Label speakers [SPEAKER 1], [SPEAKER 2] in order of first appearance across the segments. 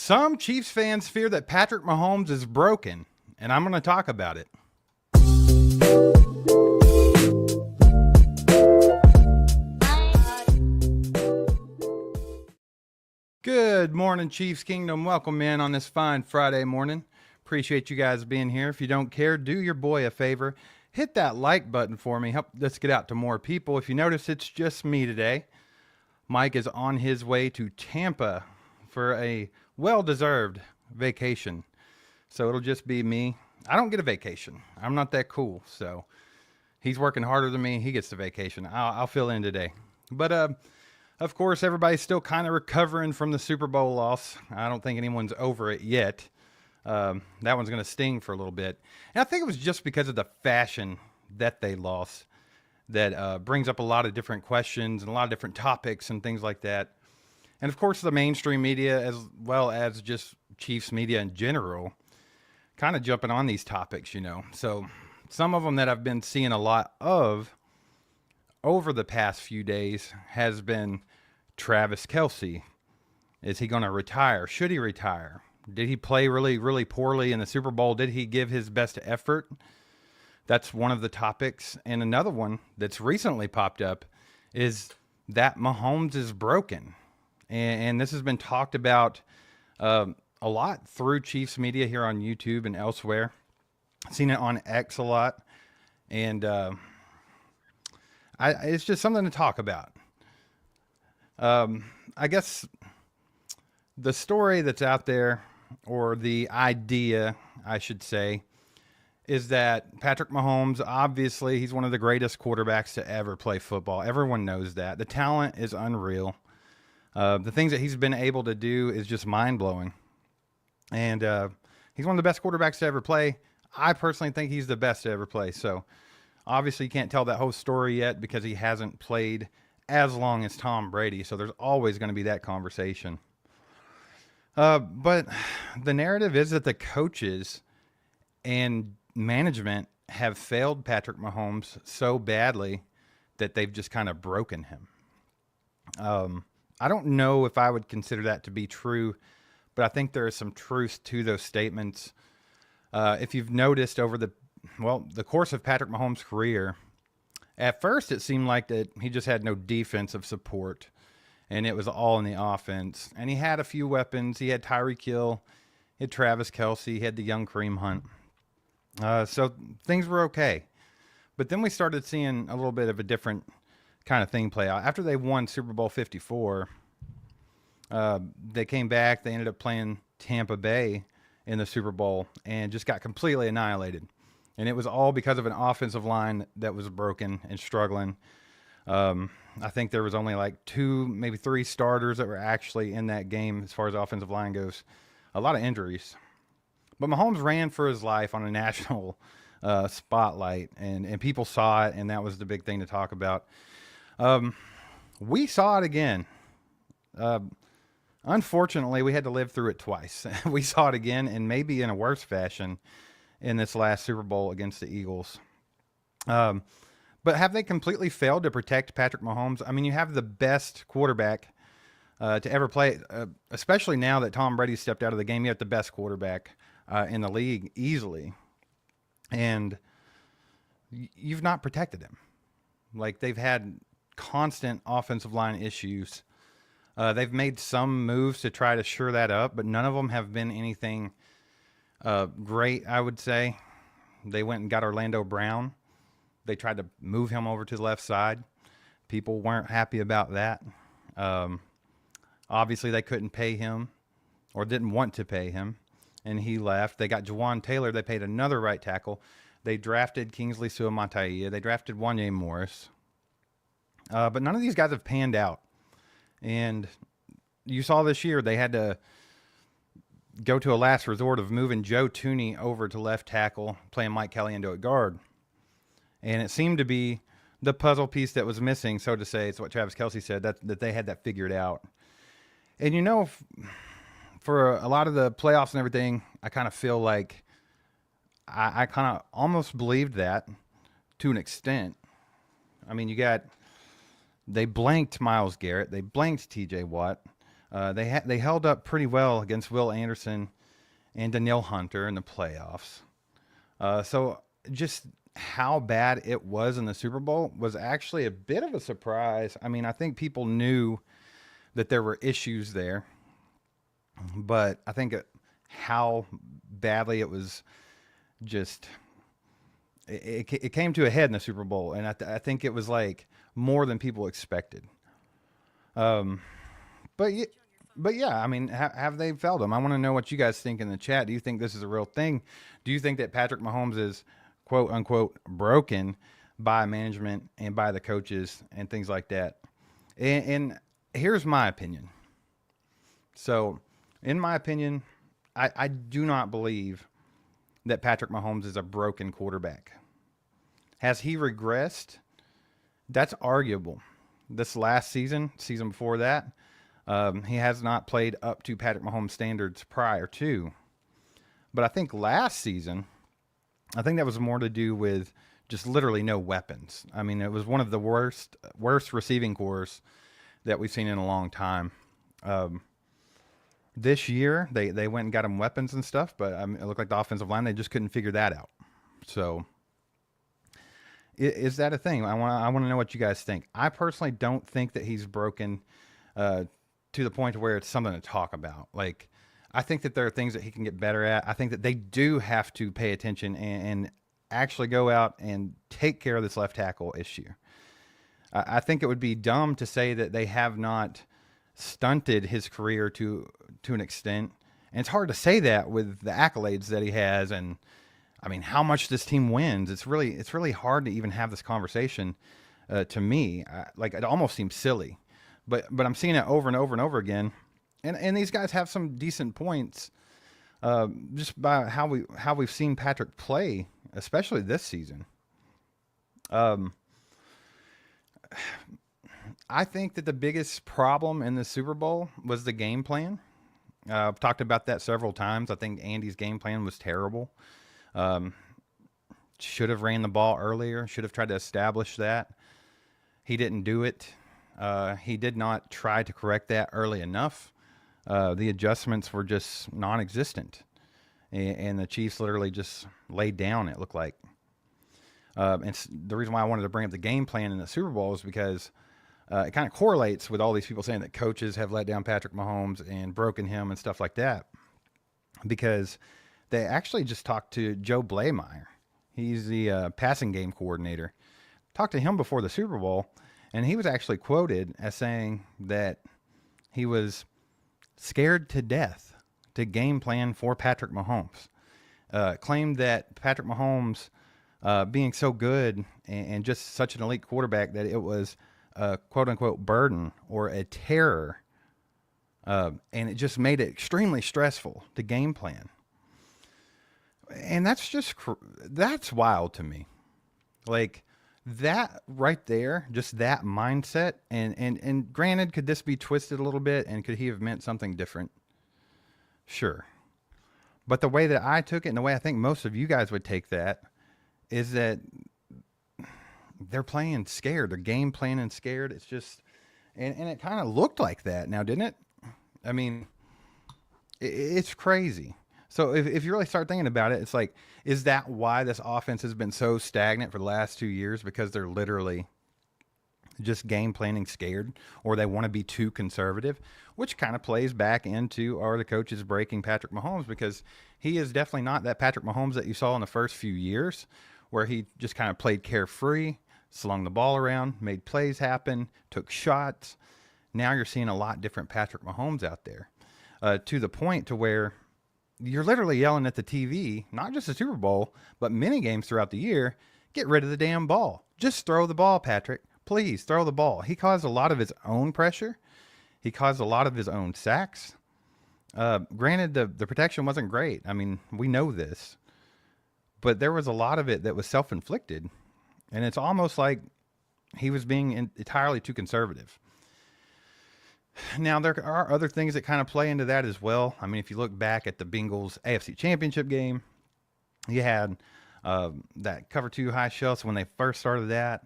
[SPEAKER 1] Some Chiefs fans fear that Patrick Mahomes is broken, and I'm going to talk about it. Good morning, Chiefs Kingdom. Welcome in on this fine Friday morning. Appreciate you guys being here. If you don't care, do your boy a favor. Hit that like button for me. Help us get out to more people. If you notice, it's just me today. Mike is on his way to Tampa for a well-deserved vacation. So it'll just be me. I don't get a vacation. I'm not that cool. So he's working harder than me. He gets the vacation. I'll fill in today. But of course, everybody's still kind of recovering from the Super Bowl loss. I don't think anyone's over it yet. That one's going to sting for a little bit. And I think it was just because of the fashion that they lost that brings up a lot of different questions and a lot of different topics and things like that. And of course, the mainstream media, as well as just Chiefs media in general, kind of jumping on these topics, you know. So some of them that I've been seeing a lot of over the past few days has been Travis Kelce. Is he going to retire? Should he retire? Did he play really, really poorly in the Super Bowl? Did he give his best effort? That's one of the topics. And another one that's recently popped up is that Mahomes is broken. And this has been talked about a lot through Chiefs media here on YouTube and elsewhere. I've seen it on X a lot. And it's just something to talk about. I guess the story that's out there, or the idea, I should say, is that Patrick Mahomes, obviously, he's one of the greatest quarterbacks to ever play football. Everyone knows that. The talent is unreal. The things that he's been able to do is just mind-blowing. And he's one of the best quarterbacks to ever play. I personally think he's the best to ever play. So, obviously, you can't tell that whole story yet because he hasn't played as long as Tom Brady. So, there's always going to be that conversation. But the narrative is that the coaches and management have failed Patrick Mahomes so badly that they've just kind of broken him. I don't know if I would consider that to be true, but I think there is some truth to those statements. If you've noticed over the course of Patrick Mahomes' career, at first it seemed like that he just had no defensive support. And it was all in the offense. And he had a few weapons. He had Tyreek Hill. He had Travis Kelce. He had the young Kareem Hunt. So things were okay. But then we started seeing a little bit of a different kind of thing play out. After they won Super Bowl 54, they came back. They ended up playing Tampa Bay in the Super Bowl and just got completely annihilated. And it was all because of an offensive line that was broken and struggling. I think there was only like 2, maybe 3 starters that were actually in that game as far as offensive line goes. A lot of injuries. But Mahomes ran for his life on a national spotlight, and people saw it, and that was the big thing to talk about. We saw it again. Unfortunately, we had to live through it twice. We saw it again, and maybe in a worse fashion in this last Super Bowl against the Eagles. But have they completely failed to protect Patrick Mahomes? I mean, you have the best quarterback to ever play, especially now that Tom Brady stepped out of the game. You have the best quarterback in the league easily. And you've not protected him. Like, they've had constant offensive line issues. They've made some moves to try to shore that up, but none of them have been anything great, I would say. They went and got Orlando Brown. They tried to move him over to the left side. People weren't happy about that. Obviously, they couldn't pay him or didn't want to pay him, and he left. They got Jawan Taylor. They paid another right tackle. They drafted Kingsley Suamataia. They drafted Wanye Morris. But none of these guys have panned out. And you saw this year they had to go to a last resort of moving Joe Tooney over to left tackle, playing Mike Caliendo at guard. And it seemed to be the puzzle piece that was missing, so to say. It's what Travis Kelce said, that they had that figured out. And, you know, for a lot of the playoffs and everything, I kind of feel like I kind of almost believed that to an extent. I mean, they blanked Myles Garrett. They blanked T.J. Watt. They held up pretty well against Will Anderson and Danielle Hunter in the playoffs. So just how bad it was in the Super Bowl was actually a bit of a surprise. I mean, I think people knew that there were issues there, but I think how badly it was just it came to a head in the Super Bowl, and I think it was like more than people expected. Um, but yeah, but yeah, I mean, have they failed them? I want to know what you guys think in the chat. Do you think this is a real thing? Do you think that Patrick Mahomes is quote unquote broken by management and by the coaches and things like that? And here's my opinion. So, in my opinion, I do not believe that Patrick Mahomes is a broken quarterback. Has he regressed? That's arguable. This last season, season before that, he has not played up to Patrick Mahomes standards prior to. But I think last season, I think that was more to do with just literally no weapons. I mean, it was one of the worst receiving corps that we've seen in a long time. This year, they went and got him weapons and stuff, but it looked like the offensive line, they just couldn't figure that out. So, is that a thing? I want to know what you guys think. I personally don't think that he's broken to the point where it's something to talk about. Like, I think that there are things that he can get better at. I think that they do have to pay attention and actually go out and take care of this left tackle issue. I think it would be dumb to say that they have not stunted his career to an extent. And it's hard to say that with the accolades that he has, and I mean how much this team wins. It's really hard to even have this conversation. To me, like it almost seems silly, but I'm seeing it over and over and over again. And these guys have some decent points, just by how we've seen Patrick play, especially this season. I think that the biggest problem in the Super Bowl was the game plan. I've talked about that several times. I think Andy's game plan was terrible. Should have ran the ball earlier. Should have tried to establish that. He didn't do it. He did not try to correct that early enough. The adjustments were just non-existent. And the Chiefs literally just laid down, it looked like. And the reason why I wanted to bring up the game plan in the Super Bowl is because it kind of correlates with all these people saying that coaches have let down Patrick Mahomes and broken him and stuff like that. Because they actually just talked to Joe Blameyer. He's the passing game coordinator. Talked to him before the Super Bowl, and he was actually quoted as saying that he was scared to death to game plan for Patrick Mahomes. Claimed that Patrick Mahomes, being so good and just such an elite quarterback, that it was a quote-unquote burden or a terror, and it just made it extremely stressful to game plan. And that's wild to me. Like, that right there, just that mindset, and granted, could this be twisted a little bit, and could he have meant something different? Sure. But the way that I took it, and the way I think most of you guys would take that, is that they're playing scared. They're game planning scared. It's just, and it kind of looked like that now, didn't it? I mean, it's crazy. So if you really start thinking about it, it's like, is that why this offense has been so stagnant for the last 2 years? Because they're literally just game planning scared, or they want to be too conservative, which kind of plays back into, are the coaches breaking Patrick Mahomes? Because he is definitely not that Patrick Mahomes that you saw in the first few years, where he just kind of played carefree, slung the ball around, made plays happen, took shots. Now you're seeing a lot different Patrick Mahomes out there, to the point to where you're literally yelling at the TV, not just the Super Bowl, but many games throughout the year, get rid of the damn ball. Just throw the ball, Patrick. Please throw the ball. He caused a lot of his own pressure. He caused a lot of his own sacks. Granted, the protection wasn't great. I mean, we know this. But there was a lot of it that was self-inflicted. And it's almost like he was being entirely too conservative. Now, there are other things that kind of play into that as well. I mean, if you look back at the Bengals AFC Championship game, you had that cover 2 high shell. So when they first started that,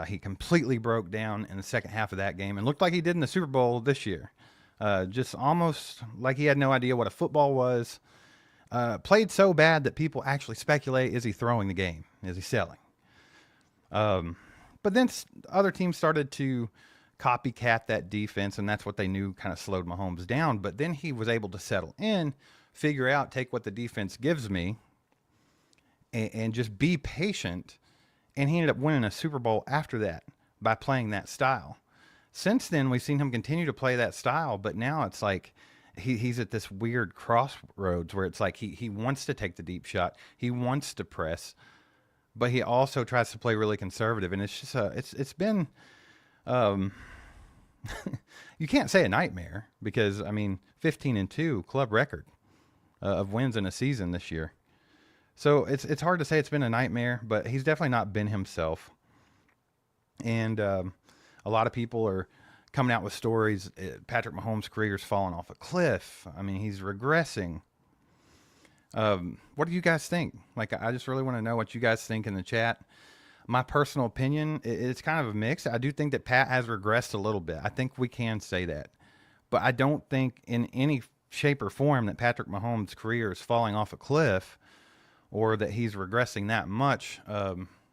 [SPEAKER 1] he completely broke down in the second half of that game and looked like he did in the Super Bowl this year. Just almost like he had no idea what a football was. Played so bad that people actually speculate, is he throwing the game? Is he selling? But then other teams started to copycat that defense, and that's what they knew kind of slowed Mahomes down. But then he was able to settle in, figure out, take what the defense gives me, and just be patient. And he ended up winning a Super Bowl after that by playing that style. Since then, we've seen him continue to play that style, but now it's like he's at this weird crossroads where it's like he wants to take the deep shot, he wants to press, but he also tries to play really conservative, and it's just it's been you can't say a nightmare because I mean 15-2 club record of wins in a season this year. So it's hard to say it's been a nightmare, but he's definitely not been himself. And a lot of people are coming out with stories. Patrick Mahomes' career's fallen off a cliff. I mean, he's regressing. What do you guys think? Like, I just really want to know what you guys think in the chat. My personal opinion, it's kind of a mix. I do think that Pat has regressed a little bit. I think we can say that. But I don't think in any shape or form that Patrick Mahomes' career is falling off a cliff or that he's regressing that much.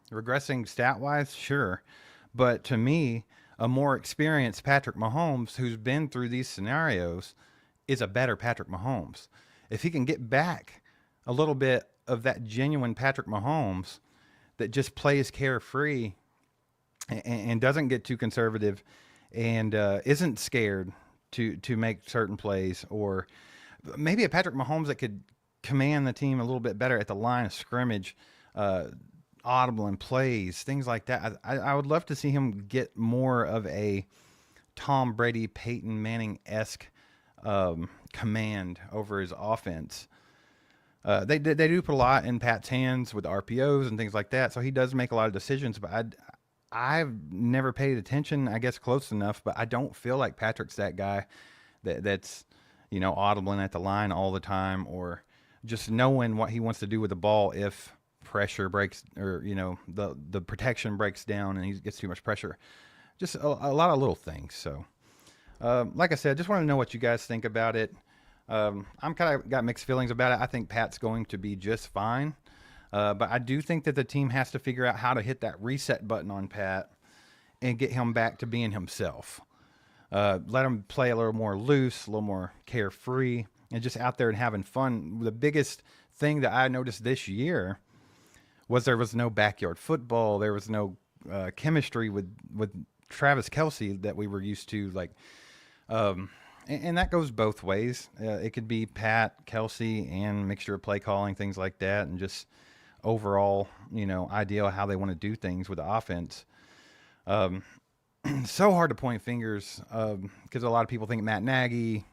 [SPEAKER 1] Regressing stat-wise, sure. But to me, a more experienced Patrick Mahomes who's been through these scenarios is a better Patrick Mahomes. If he can get back a little bit of that genuine Patrick Mahomes that just plays carefree and doesn't get too conservative and isn't scared to make certain plays, or maybe a Patrick Mahomes that could command the team a little bit better at the line of scrimmage, audible in plays, things like that. I would love to see him get more of a Tom Brady, Peyton Manning-esque command over his offense. They do put a lot in Pat's hands with RPOs and things like that, so he does make a lot of decisions, but I've never paid attention, I guess close enough, but I don't feel like Patrick's that guy that's, audibling at the line all the time, or just knowing what he wants to do with the ball if pressure breaks, or the protection breaks down and he gets too much pressure. Just a lot of little things. So like I said, just want to know what you guys think about it. I'm kind of got mixed feelings about it. I think Pat's going to be just fine, but I do think that the team has to figure out how to hit that reset button on Pat and get him back to being himself. Let him play a little more loose, a little more carefree, and just out there and having fun. The biggest thing that I noticed this year was there was no backyard football. There was no chemistry with Travis Kelce that we were used to. And that goes both ways. It could be Pat, Kelce, and mixture of play calling, things like that, and just overall, idea how they want to do things with the offense. So hard to point fingers because a lot of people think Matt Nagy.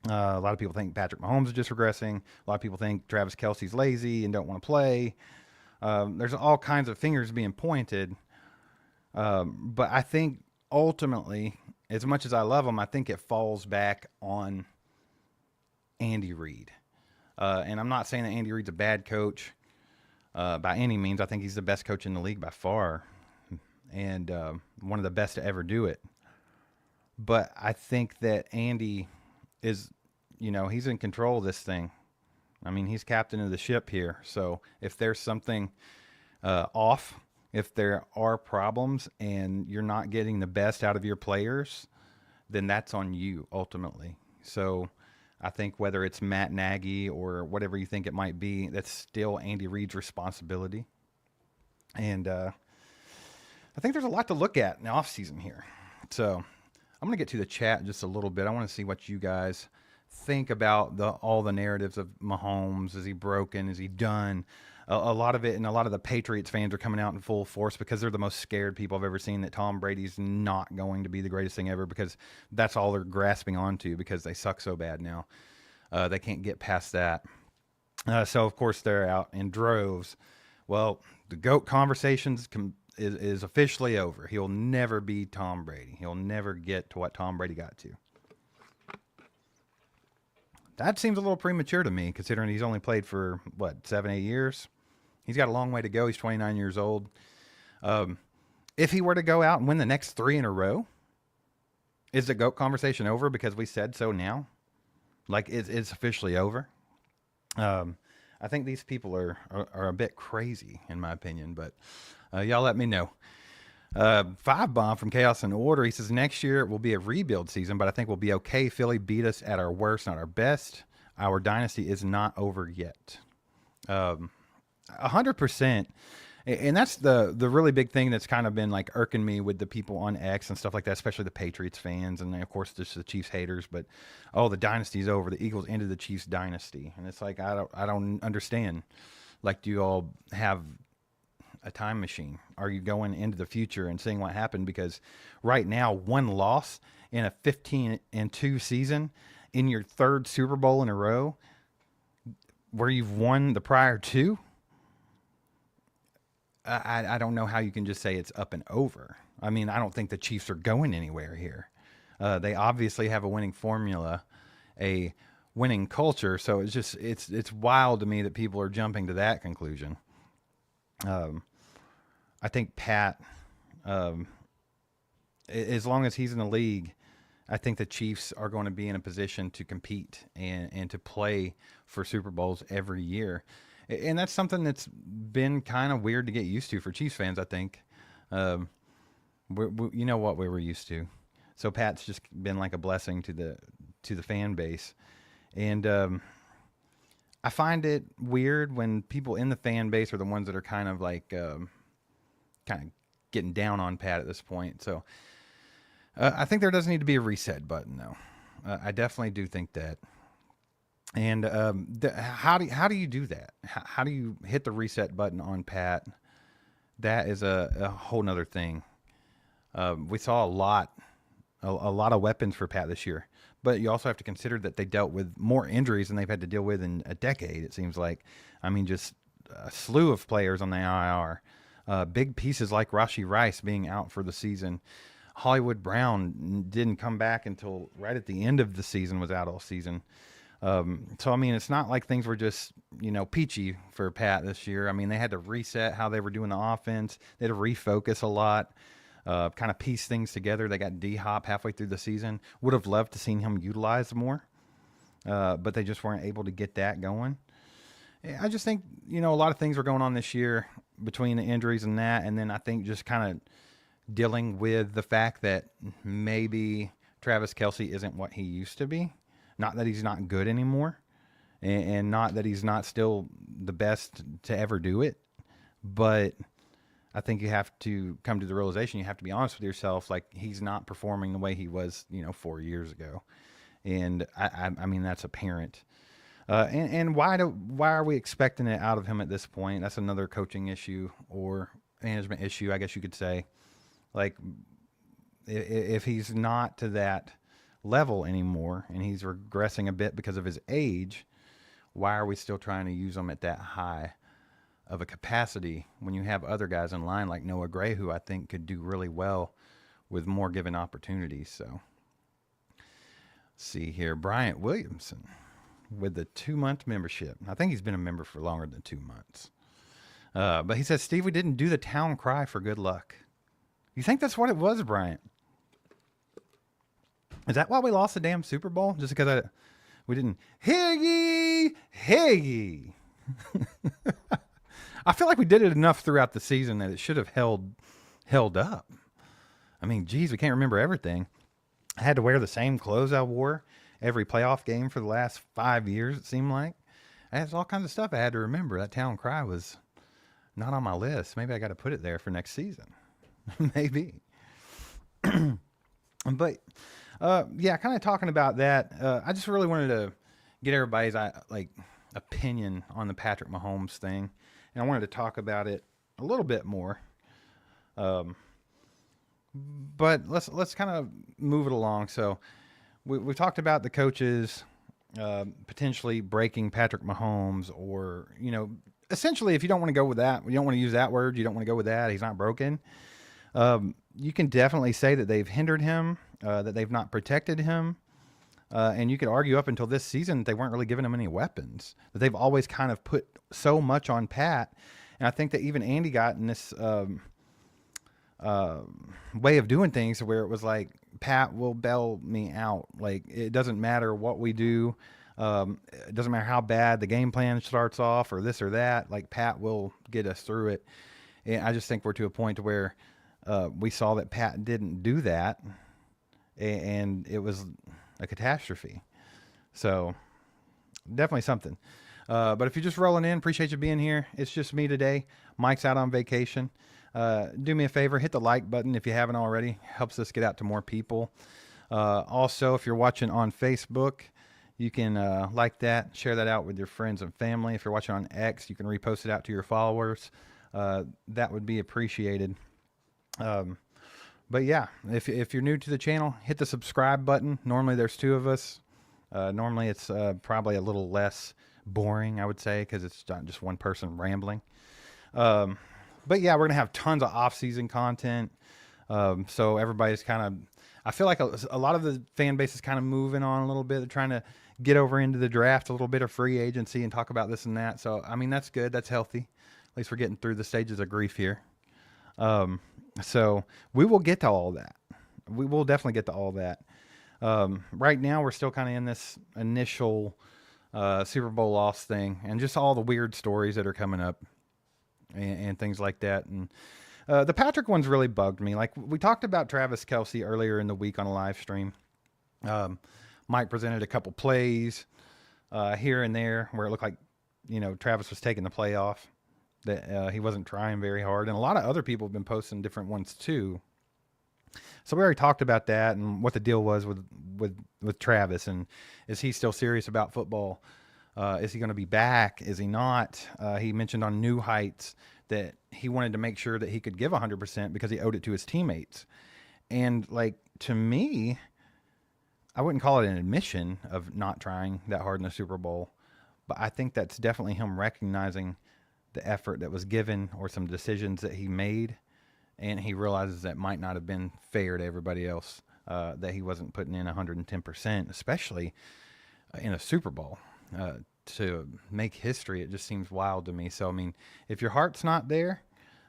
[SPEAKER 1] A lot of people think Patrick Mahomes is just regressing. A lot of people think Travis Kelce's lazy and don't want to play. There's all kinds of fingers being pointed. But I think ultimately, as much as I love him, I think it falls back on Andy Reid. And I'm not saying that Andy Reid's a bad coach by any means. I think he's the best coach in the league by far, and one of the best to ever do it. But I think that Andy is, he's in control of this thing. I mean, he's captain of the ship here. So if there's something off, if there are problems and you're not getting the best out of your players, then that's on you ultimately. So I think whether it's Matt Nagy or whatever you think it might be, that's still Andy Reid's responsibility. And I think there's a lot to look at in the offseason here. So I'm going to get to the chat just a little bit. I want to see what you guys think about all the narratives of Mahomes. Is he broken? Is he done? A lot of it, and a lot of the Patriots fans are coming out in full force because they're the most scared people I've ever seen that Tom Brady's not going to be the greatest thing ever, because that's all they're grasping onto because they suck so bad now. They can't get past that. So, of course, they're out in droves. Well, the GOAT conversations is officially over. He'll never be Tom Brady. He'll never get to what Tom Brady got to. That seems a little premature to me, considering he's only played for, 7-8 years? He's got a long way to go. He's 29 years old. If he were to go out and win the next 3 in a row, Is the GOAT conversation over because we said so now? Like it's officially over? Um, I think these people are a bit crazy, in my opinion, but y'all let me know. Five Bomb from Chaos and Order. He says next year will be a rebuild season, but I think we'll be okay. Philly beat us at our worst, not our best. Our dynasty is not over yet. 100%. And that's the really big thing that's kind of been like irking me with the people on X and stuff like that, especially the Patriots fans and of course just the Chiefs haters. But the dynasty's over. The Eagles ended the Chiefs dynasty, and it's like I don't understand. Like, do you all have a time machine? Are you going into the future and seeing what happened? Because right now, one loss in a 15-2 season in your third Super Bowl in a row, where you've won the prior two. I don't know how you can just say it's up and over. I mean, I don't think the Chiefs are going anywhere here. They obviously have a winning formula, a winning culture. So it's wild to me that people are jumping to that conclusion. I think Pat, as long as he's in the league, I think the Chiefs are going to be in a position to compete and to play for Super Bowls every year. And that's something that's been kind of weird to get used to for Chiefs fans, I think. You know what we were used to. So Pat's just been like a blessing to the fan base. And I find it weird when people in the fan base are the ones that are kind of like kind of getting down on Pat at this point. So I think there does need to be a reset button, though. I definitely do think that. And how do you do that? How do you hit the reset button on Pat? That is a whole nother thing. We saw a lot of weapons for Pat this year, but you also have to consider that they dealt with more injuries than they've had to deal with in a decade. It seems like. I mean, just a slew of players on the IR. Big pieces like Rashee Rice being out for the season. Hollywood Brown didn't come back until right at the end of the season, was out all season. So, I mean, it's not like things were just, peachy for Pat this year. I mean, they had to reset how they were doing the offense. They had to refocus a lot, kind of piece things together. They got D-Hop halfway through the season. Would have loved to seen him utilized more, but they just weren't able to get that going. I just think, a lot of things were going on this year between the injuries and that, and then I think just kind of dealing with the fact that maybe Travis Kelce isn't what he used to be. Not that he's not good anymore, and not that he's not still the best to ever do it, but I think you have to come to the realization, you have to be honest with yourself, like he's not performing the way he was, 4 years ago. And I mean, that's apparent. And why are we expecting it out of him at this point? That's another coaching issue or management issue, I guess you could say. Like, if he's not to that level anymore and he's regressing a bit because of his age, why are we still trying to use him at that high of a capacity when you have other guys in line like Noah Gray, who I think could do really well with more given opportunities? So, let's see here. Bryant Williamson with the 2-month membership. I think he's been a member for longer than 2 months. But he says, Steve, we didn't do the town cry for good luck. You think that's what it was, Bryant? Is that why we lost the damn Super Bowl? Just because we didn't hear ye, hear ye. I feel like we did it enough throughout the season that it should have held up. I mean, geez, we can't remember everything. I had to wear the same clothes I wore every playoff game for the last 5 years, it seemed like. There's all kinds of stuff I had to remember. That town cry was not on my list. Maybe I got to put it there for next season. Maybe. But yeah, kind of talking about that. I just really wanted to get everybody's opinion on the Patrick Mahomes thing, and I wanted to talk about it a little bit more. But let's kind of move it along. So we talked about the coaches potentially breaking Patrick Mahomes, or essentially, if you don't want to go with that, you don't want to use that word, you don't want to go with that. He's not broken. You can definitely say that they've hindered him, that they've not protected him. And you could argue up until this season that they weren't really giving him any weapons, that they've always kind of put so much on Pat. And I think that even Andy got in this way of doing things where it was like, Pat will bail me out. Like, it doesn't matter what we do. It doesn't matter how bad the game plan starts off or this or that. Like, Pat will get us through it. And I just think we're to a point where we saw that Pat didn't do that, and it was a catastrophe. So definitely something. But if you're just rolling in, appreciate you being here. It's just me today. Mike's out on vacation. Do me a favor, hit the like button if you haven't already. Helps us get out to more people. Also, if you're watching on Facebook, you can like that, share that out with your friends and family. If you're watching on X, you can repost it out to your followers. That would be appreciated. But yeah, if you're new to the channel, hit the subscribe button. Normally there's 2 of us. Normally it's probably a little less boring, I would say, because it's not just one person rambling. But yeah, we're going to have tons of off-season content. So everybody's kind of, I feel like a lot of the fan base is kind of moving on a little bit. They're trying to get over into the draft, a little bit of free agency, and talk about this and that. So, I mean, that's good. That's healthy. At least we're getting through the stages of grief here. So we will get to all that. We will definitely get to all that. Right now, we're still kind of in this initial Super Bowl loss thing, and just all the weird stories that are coming up and things like that. And the Patrick one's really bugged me. Like, we talked about Travis Kelce earlier in the week on a live stream. Mike presented a couple plays here and there where it looked like, Travis was taking the play off, that he wasn't trying very hard. And a lot of other people have been posting different ones too. So we already talked about that and what the deal was with Travis, and is he still serious about football? Is he going to be back? Is he not? He mentioned on New Heights that he wanted to make sure that he could give 100% because he owed it to his teammates. And like, to me, I wouldn't call it an admission of not trying that hard in the Super Bowl, but I think that's definitely him recognizing the effort that was given or some decisions that he made. And he realizes that might not have been fair to everybody else, that he wasn't putting in 110%, especially in a Super Bowl. To make history, it just seems wild to me. So, I mean, if your heart's not there,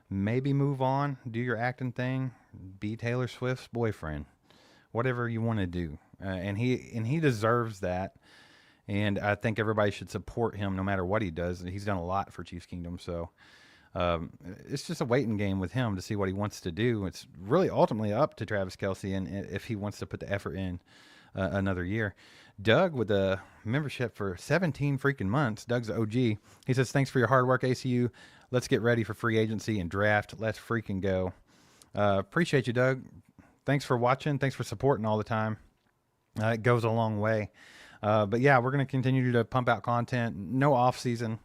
[SPEAKER 1] maybe move on, do your acting thing, be Taylor Swift's boyfriend, whatever you want to do. And he deserves that. And I think everybody should support him no matter what he does. He's done a lot for Chiefs Kingdom. So it's just a waiting game with him to see what he wants to do. It's really ultimately up to Travis Kelce, and if he wants to put the effort in another year. Doug with a membership for 17 freaking months. Doug's the OG. He says, thanks for your hard work, ACU. Let's get ready for free agency and draft. Let's freaking go. Appreciate you, Doug. Thanks for watching. Thanks for supporting all the time. It goes a long way. But yeah, we're going to continue to pump out content. No off season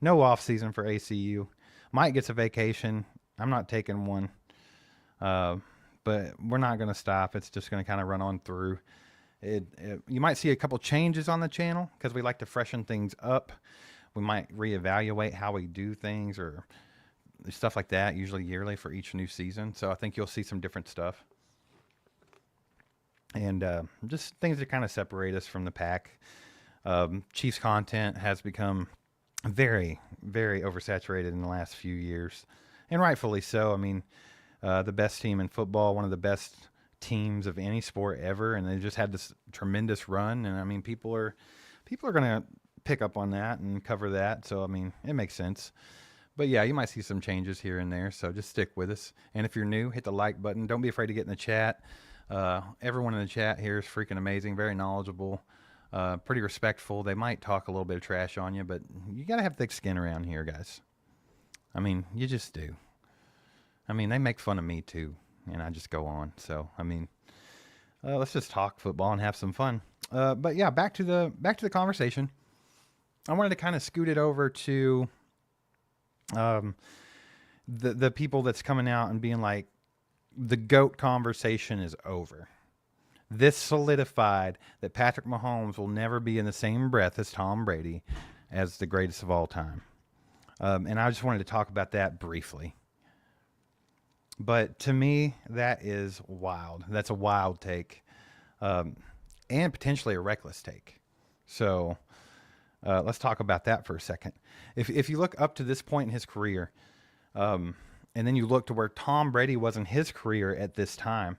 [SPEAKER 1] for ACU. Mike gets a vacation. I'm not taking one. But we're not going to stop. It's just going to kind of run on through. You might see a couple changes on the channel because we like to freshen things up. We might reevaluate how we do things or stuff like that, usually yearly for each new season. So I think you'll see some different stuff. And just things that kind of separate us from the pack. Chiefs content has become very, very oversaturated in the last few years, and rightfully so. I mean, the best team in football, one of the best teams of any sport ever, and they just had this tremendous run. And I mean, people are going to pick up on that and cover that. So I mean, it makes sense. But yeah, you might see some changes here and there. So just stick with us. And if you're new, hit the like button. Don't be afraid to get in the chat. Everyone in the chat here is freaking amazing, very knowledgeable, pretty respectful. They might talk a little bit of trash on you, but you got to have thick skin around here, guys. I mean, you just do. I mean, they make fun of me too, and I just go on. So, I mean, let's just talk football and have some fun. But yeah, back to the conversation. I wanted to kind of scoot it over to the people that's coming out and being like, the GOAT conversation is over. This solidified that Patrick Mahomes will never be in the same breath as Tom Brady as the greatest of all time. And I just wanted to talk about that briefly. But to me, that is wild. That's a wild take, and potentially a reckless take. So let's talk about that for a second. If you look up to this point in his career, and then you look to where Tom Brady was in his career at this time,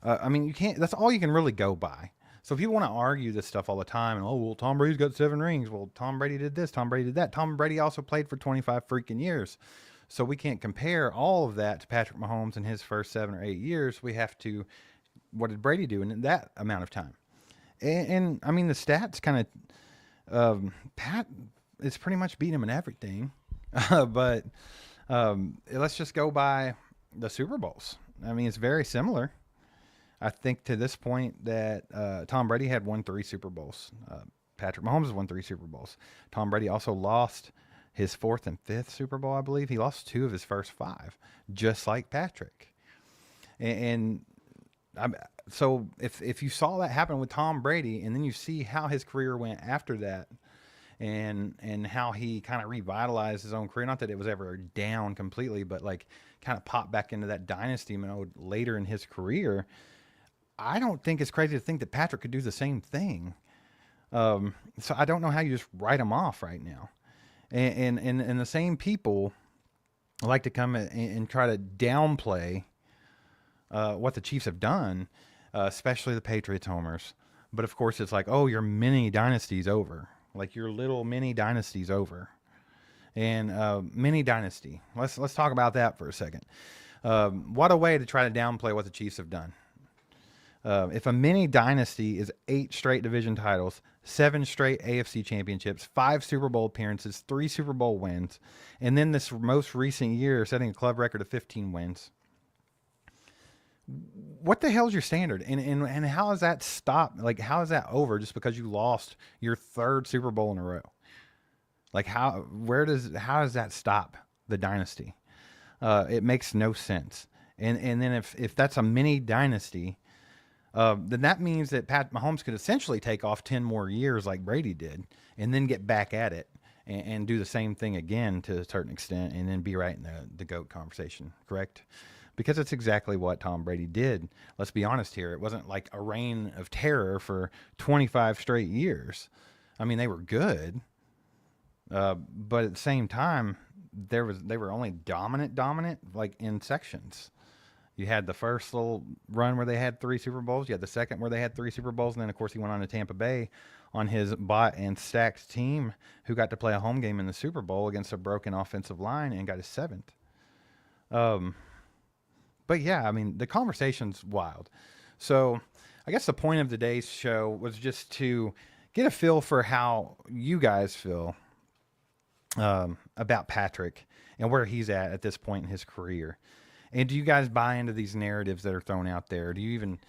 [SPEAKER 1] I mean, you can't. That's all you can really go by. So people want to argue this stuff all the time, and oh well, Tom Brady's got 7 rings. Well, Tom Brady did this. Tom Brady did that. Tom Brady also played for 25 freaking years. So we can't compare all of that to Patrick Mahomes in his first 7 or 8 years. We have to. What did Brady do in that amount of time? And I mean, the stats kind of Pat is pretty much beating him in everything, but let's just go by the Super Bowls. I mean, it's very similar. I think to this point that Tom Brady had won 3 Super Bowls. Patrick Mahomes has won 3 Super Bowls. Tom Brady also lost his 4th and 5th Super Bowl, I believe. He lost 2 of his first 5, just like Patrick. And so if you saw that happen with Tom Brady, and then you see how his career went after that, and how he kind of revitalized his own career. Not that it was ever down completely, but like kind of popped back into that dynasty mode later in his career. I don't think it's crazy to think that Patrick could do the same thing. So I don't know how you just write him off right now. And the same people like to come and try to downplay what the Chiefs have done, especially the Patriots homers. But of course, it's like, oh, your mini dynasty's over. Like your little mini dynasty's over. And mini dynasty. Let's talk about that for a second. What a way to try to downplay what the Chiefs have done. If a mini dynasty is 8 straight division titles, 7 straight AFC championships, 5 Super Bowl appearances, 3 Super Bowl wins, and then this most recent year setting a club record of 15 wins. What the hell is your standard? And how is that stopped? Like, how is that over just because you lost your 3rd Super Bowl in a row? Like, how does that stop the dynasty? It makes no sense. And then if that's a mini dynasty, then that means that Pat Mahomes could essentially take off 10 more years like Brady did, and then get back at it and do the same thing again to a certain extent, and then be right in the GOAT conversation, correct? Because it's exactly what Tom Brady did. Let's be honest here. It wasn't like a reign of terror for 25 straight years. I mean, they were good, but at the same time, they were only dominant, like in sections. You had the first little run where they had 3 Super Bowls. You had the second where they had 3 Super Bowls. And then, of course, he went on to Tampa Bay on his bought and stacked team, who got to play a home game in the Super Bowl against a broken offensive line and got his 7th. But yeah, I mean, the conversation's wild. So I guess the point of today's show was just to get a feel for how you guys feel about Patrick and where he's at this point in his career. And do you guys buy into these narratives that are thrown out there? Do you even,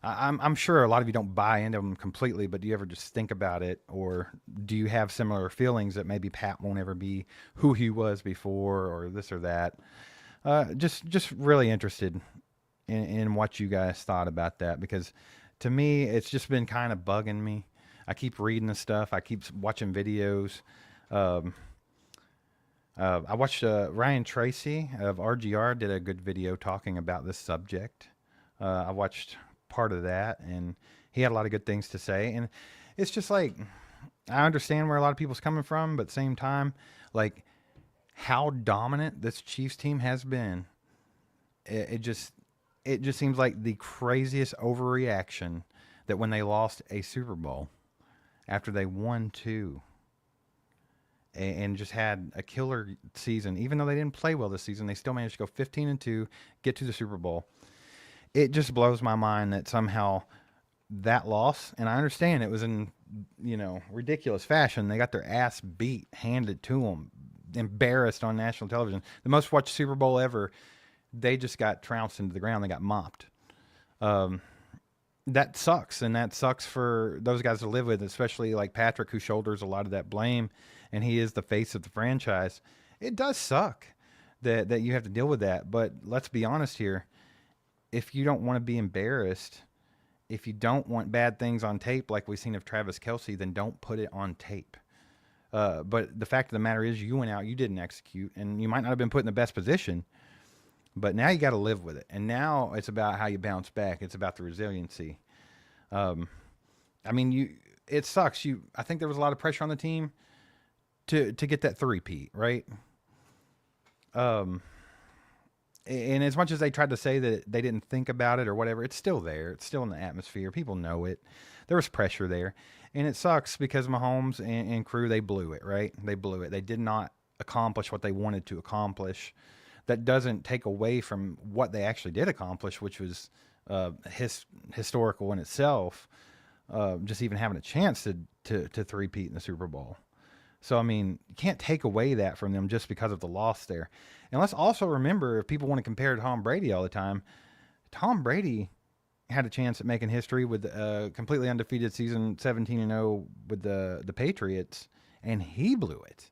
[SPEAKER 1] I'm sure a lot of you don't buy into them completely, but do you ever just think about it? Or do you have similar feelings that maybe Pat won't ever be who he was before, or this or that? Just really interested in what you guys thought about that, because to me, it's just been kind of bugging me. I keep reading the stuff. I keep watching videos. I watched Ryan Tracy of RGR did a good video talking about this subject. I watched part of that, and he had a lot of good things to say. And it's just like, I understand where a lot of people's coming from, but at the same time, like, how dominant this Chiefs team has been, it just seems like the craziest overreaction that when they lost a Super Bowl after they won 2 and just had a killer season, even though they didn't play well this season, they still managed to go 15-2, get to the Super Bowl. It just blows my mind that somehow that loss, and I understand it was in, ridiculous fashion. They got their ass beat, handed to them, embarrassed on national television. The most watched Super Bowl ever. They just got trounced into the ground. They got mopped. That sucks, and that sucks for those guys to live with, especially like Patrick, who shoulders a lot of that blame, and he is the face of the franchise. It does suck that you have to deal with that, but let's be honest here. If you don't want to be embarrassed, if you don't want bad things on tape like we've seen of Travis Kelce, then don't put it on tape. But the fact of the matter is, you went out, you didn't execute, and you might not have been put in the best position, but now you got to live with it. And now it's about how you bounce back. It's about the resiliency. It sucks. I think there was a lot of pressure on the team to get that 3-peat, right? And as much as they tried to say that they didn't think about it or whatever, it's still there. It's still in the atmosphere. People know it. There was pressure there. And it sucks because Mahomes and crew, they blew it, right? They blew it. They did not accomplish what they wanted to accomplish. That doesn't take away from what they actually did accomplish, which was historical in itself. Just even having a chance to three-peat in the Super Bowl. So, I mean, you can't take away that from them just because of the loss there. And let's also remember, if people want to compare Tom Brady all the time, Tom Brady had a chance at making history with a completely undefeated season, 17-0 with the Patriots, and he blew it.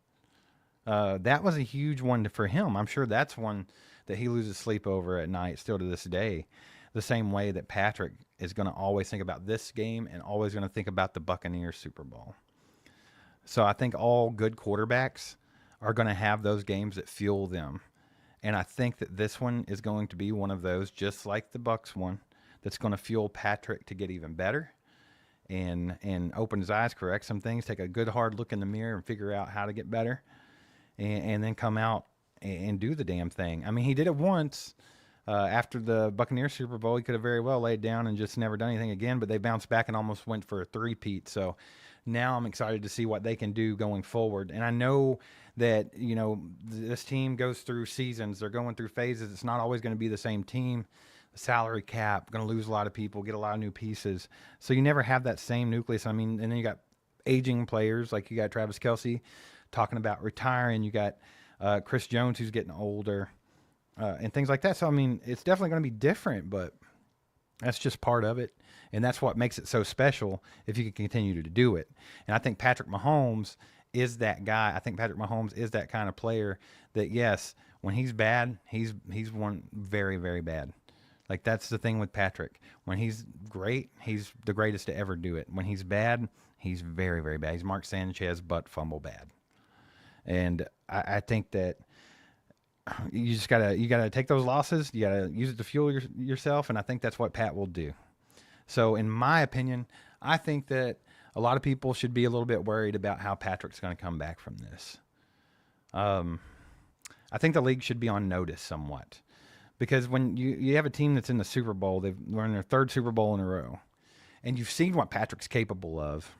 [SPEAKER 1] That was a huge one for him. I'm sure that's one that he loses sleep over at night still to this day. The same way that Patrick is going to always think about this game and always going to think about the Buccaneers Super Bowl. So I think all good quarterbacks are going to have those games that fuel them. And I think that this one is going to be one of those, just like the Bucs one, that's going to fuel Patrick to get even better and open his eyes, correct some things, take a good hard look in the mirror and figure out how to get better, and then come out and do the damn thing. I mean, he did it once. After the Buccaneers Super Bowl, he could have very well laid down and just never done anything again, but they bounced back and almost went for a three-peat. So now I'm excited to see what they can do going forward. And I know that, you know, this team goes through seasons. They're going through phases. It's not always going to be the same team. The salary cap, going to lose a lot of people, get a lot of new pieces. So you never have that same nucleus. I mean, and then you got aging players, like you got Travis Kelce talking about retiring. You got Chris Jones, who's getting older. And things like that. So, I mean, it's definitely going to be different, but that's just part of it. And that's what makes it so special if you can continue to do it. And I think Patrick Mahomes is that guy. I think Patrick Mahomes is that kind of player that, yes, when he's bad, he's one very, very bad. Like, that's the thing with Patrick. When he's great, he's the greatest to ever do it. When he's bad, he's very, very bad. He's Mark Sanchez, but fumble bad. And I think that you just gotta take those losses. You gotta use it to fuel yourself, and I think that's what Pat will do. So, in my opinion, I think that a lot of people should be a little bit worried about how Patrick's going to come back from this. I think the league should be on notice somewhat, because when you have a team that's in the Super Bowl, they're in their third Super Bowl in a row, and you've seen what Patrick's capable of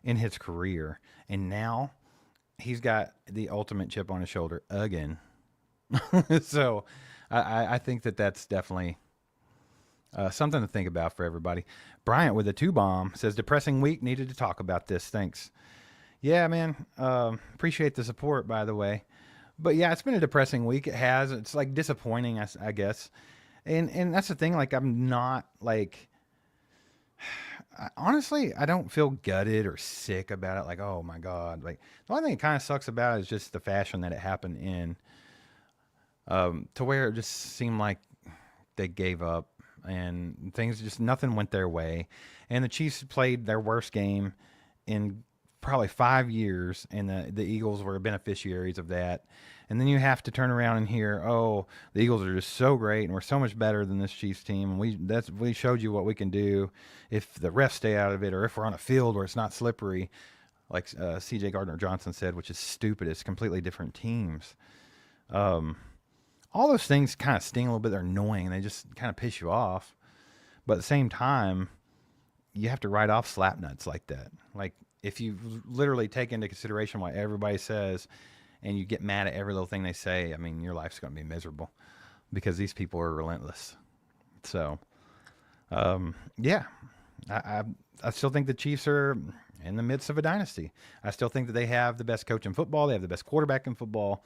[SPEAKER 1] in his career, and now he's got the ultimate chip on his shoulder again. So I think that's definitely something to think about for everybody. Bryant with a 2-bomb says, depressing week, needed to talk about this. Thanks. Yeah, man. Appreciate the support, by the way. But yeah, it's been a depressing week. It has. It's like disappointing, I guess. And that's the thing. Like, I'm not like... Honestly, I don't feel gutted or sick about it. Like, oh my God. Like, the only thing that kind of sucks about it is just the fashion that it happened in, to where it just seemed like they gave up and things just, nothing went their way. And the Chiefs played their worst game in probably 5 years, and the Eagles were beneficiaries of that. And then you have to turn around and hear, oh, the Eagles are just so great and we're so much better than this Chiefs team. And we showed you what we can do if the refs stay out of it, or if we're on a field where it's not slippery, like C.J. Gardner-Johnson said, which is stupid. It's completely different teams. All those things kind of sting a little bit. They're annoying and they just kind of piss you off. But at the same time, you have to write off slapnuts like that. Like, if you literally take into consideration what everybody says and you get mad at every little thing they say, I mean, your life's going to be miserable, because these people are relentless. So, yeah, I still think the Chiefs are in the midst of a dynasty. I still think that they have the best coach in football. They have the best quarterback in football,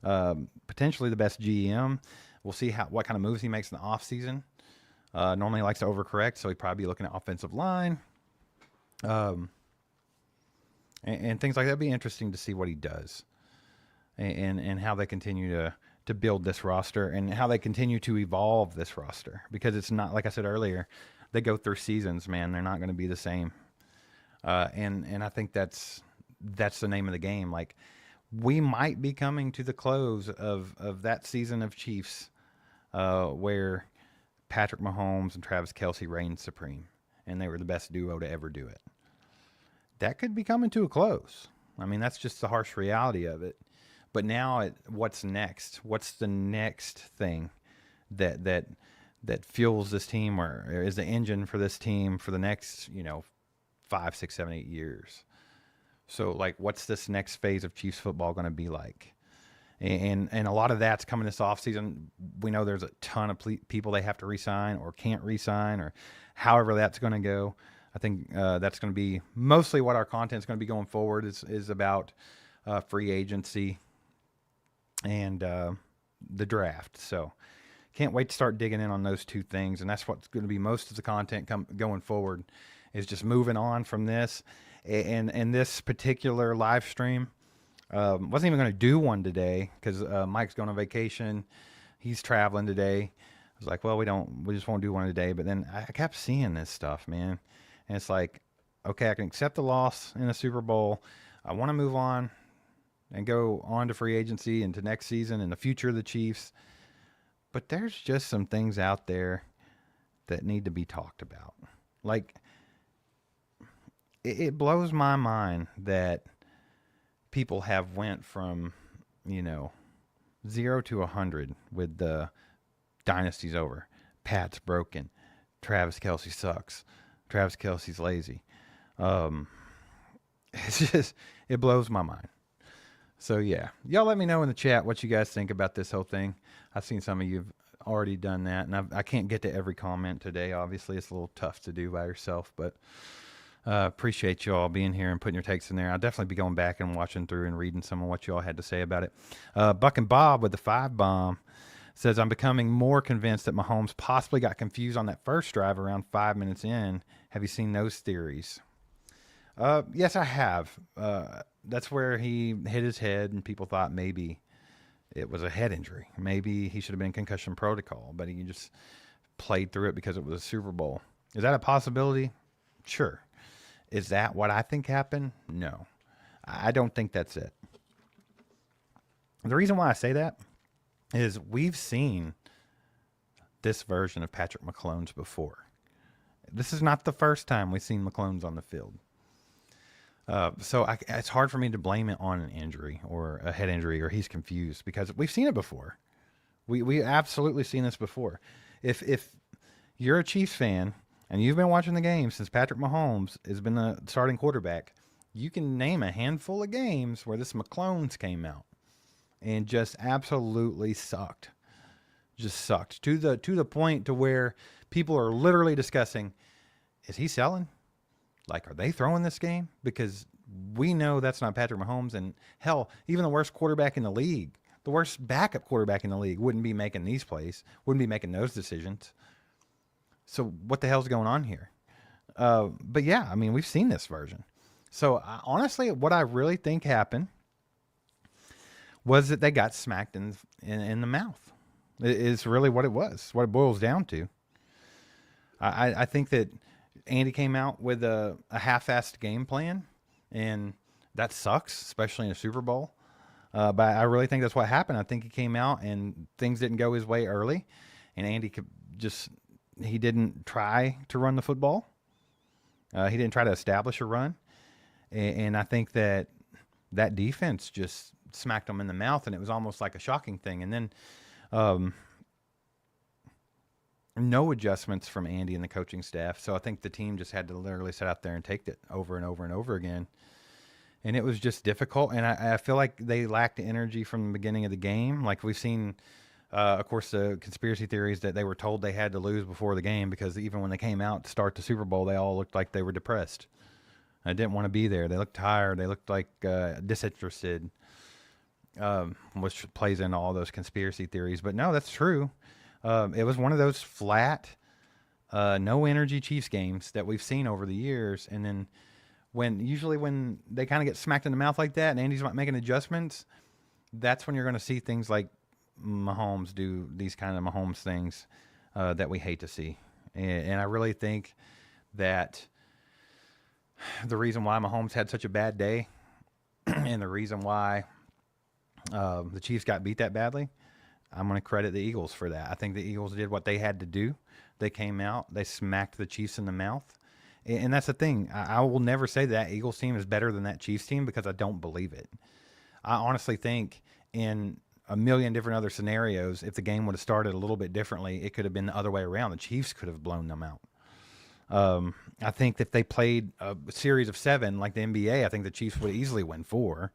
[SPEAKER 1] potentially the best GM. We'll see what kind of moves he makes in the offseason. Normally he likes to overcorrect, so he'd probably be looking at offensive line. And things like that. It'd be interesting to see what he does, and how they continue to build this roster, and how they continue to evolve this roster, because it's not, like I said earlier, they go through seasons, man. They're not going to be the same. And I think that's the name of the game. Like, we might be coming to the close of that season of Chiefs, where Patrick Mahomes and Travis Kelce reigned supreme, and they were the best duo to ever do it. That could be coming to a close. I mean, that's just the harsh reality of it. But now, what's next? What's the next thing that that that fuels this team, or is the engine for this team for the next 5, 6, 7, 8 years? So like, what's this next phase of Chiefs football going to be like? And a lot of that's coming this offseason. We know there's a ton of people they have to re-sign or can't re-sign, or however that's going to go. I think that's going to be mostly what our content's going to be going forward, is about free agency and the draft. So can't wait to start digging in on those two things. And that's what's going to be most of the content going forward, is just moving on from this. And this particular live stream, wasn't even going to do one today because Mike's going on vacation. He's traveling today. I was like, well, we just won't do one today. But then I kept seeing this stuff, man. And it's like, okay, I can accept the loss in the Super Bowl. I want to move on and go on to free agency into next season and the future of the Chiefs. But there's just some things out there that need to be talked about. Like, it blows my mind that people have went from, 0 to 100 with the Dynasty's over. Pat's broken. Travis Kelce sucks. Travis Kelce's lazy. It blows my mind. So, yeah. Y'all let me know in the chat what you guys think about this whole thing. I've seen some of you have already done that, and I can't get to every comment today. Obviously, it's a little tough to do by yourself, but appreciate you all being here and putting your takes in there. I'll definitely be going back and watching through and reading some of what you all had to say about it. Buck and Bob with the 5 bomb says, I'm becoming more convinced that Mahomes possibly got confused on that first drive around 5 minutes in. Have you seen those theories? Yes, I have. That's where he hit his head and people thought maybe it was a head injury. Maybe he should have been in concussion protocol, but he just played through it because it was a Super Bowl. Is that a possibility? Sure. Is that what I think happened? No. I don't think that's it. The reason why I say that is we've seen this version of Patrick McClone's before. This is not the first time we've seen McClone's on the field. So it's hard for me to blame it on an injury or a head injury or he's confused, because we've seen it before. We absolutely seen this before. If you're a Chiefs fan and you've been watching the game since Patrick Mahomes has been the starting quarterback, you can name a handful of games where this McClone's came out and just absolutely sucked. Just sucked to the point to where people are literally discussing, is he selling? Like, are they throwing this game? Because we know that's not Patrick Mahomes. And hell, even the worst quarterback in the league, the worst backup quarterback in the league wouldn't be making these plays, wouldn't be making those decisions. So what the hell's going on here? But yeah, I mean, we've seen this version. So honestly, what I really think happened was that they got smacked in the mouth. It's really what it was, what it boils down to. I think that Andy came out with a half-assed game plan, and that sucks, especially in a Super Bowl. But I really think that's what happened. I think he came out and things didn't go his way early, and Andy he didn't try to run the football. He didn't try to establish a run, and I think that defense just smacked him in the mouth, and it was almost like a shocking thing. And then no adjustments from Andy and the coaching staff. So I think the team just had to literally sit out there and take it over and over and over again. And it was just difficult. And I feel like they lacked energy from the beginning of the game. Like we've seen, of course, the conspiracy theories that they were told they had to lose before the game, because even when they came out to start the Super Bowl, they all looked like they were depressed. I didn't want to be there. They looked tired. They looked like disinterested, which plays into all those conspiracy theories. But no, that's true. It was one of those flat, no energy Chiefs games that we've seen over the years. And then usually when they kind of get smacked in the mouth like that and Andy's not making adjustments, that's when you're going to see things like Mahomes do these kind of Mahomes things that we hate to see. And I really think that the reason why Mahomes had such a bad day and the reason why the Chiefs got beat that badly, I'm going to credit the Eagles for that. I think the Eagles did what they had to do. They came out, they smacked the Chiefs in the mouth. And that's the thing. I will never say that Eagles team is better than that Chiefs team, because I don't believe it. I honestly think in a million different other scenarios, if the game would have started a little bit differently, it could have been the other way around. The Chiefs could have blown them out. I think if they played a series of 7 like the NBA, I think the Chiefs would easily win 4.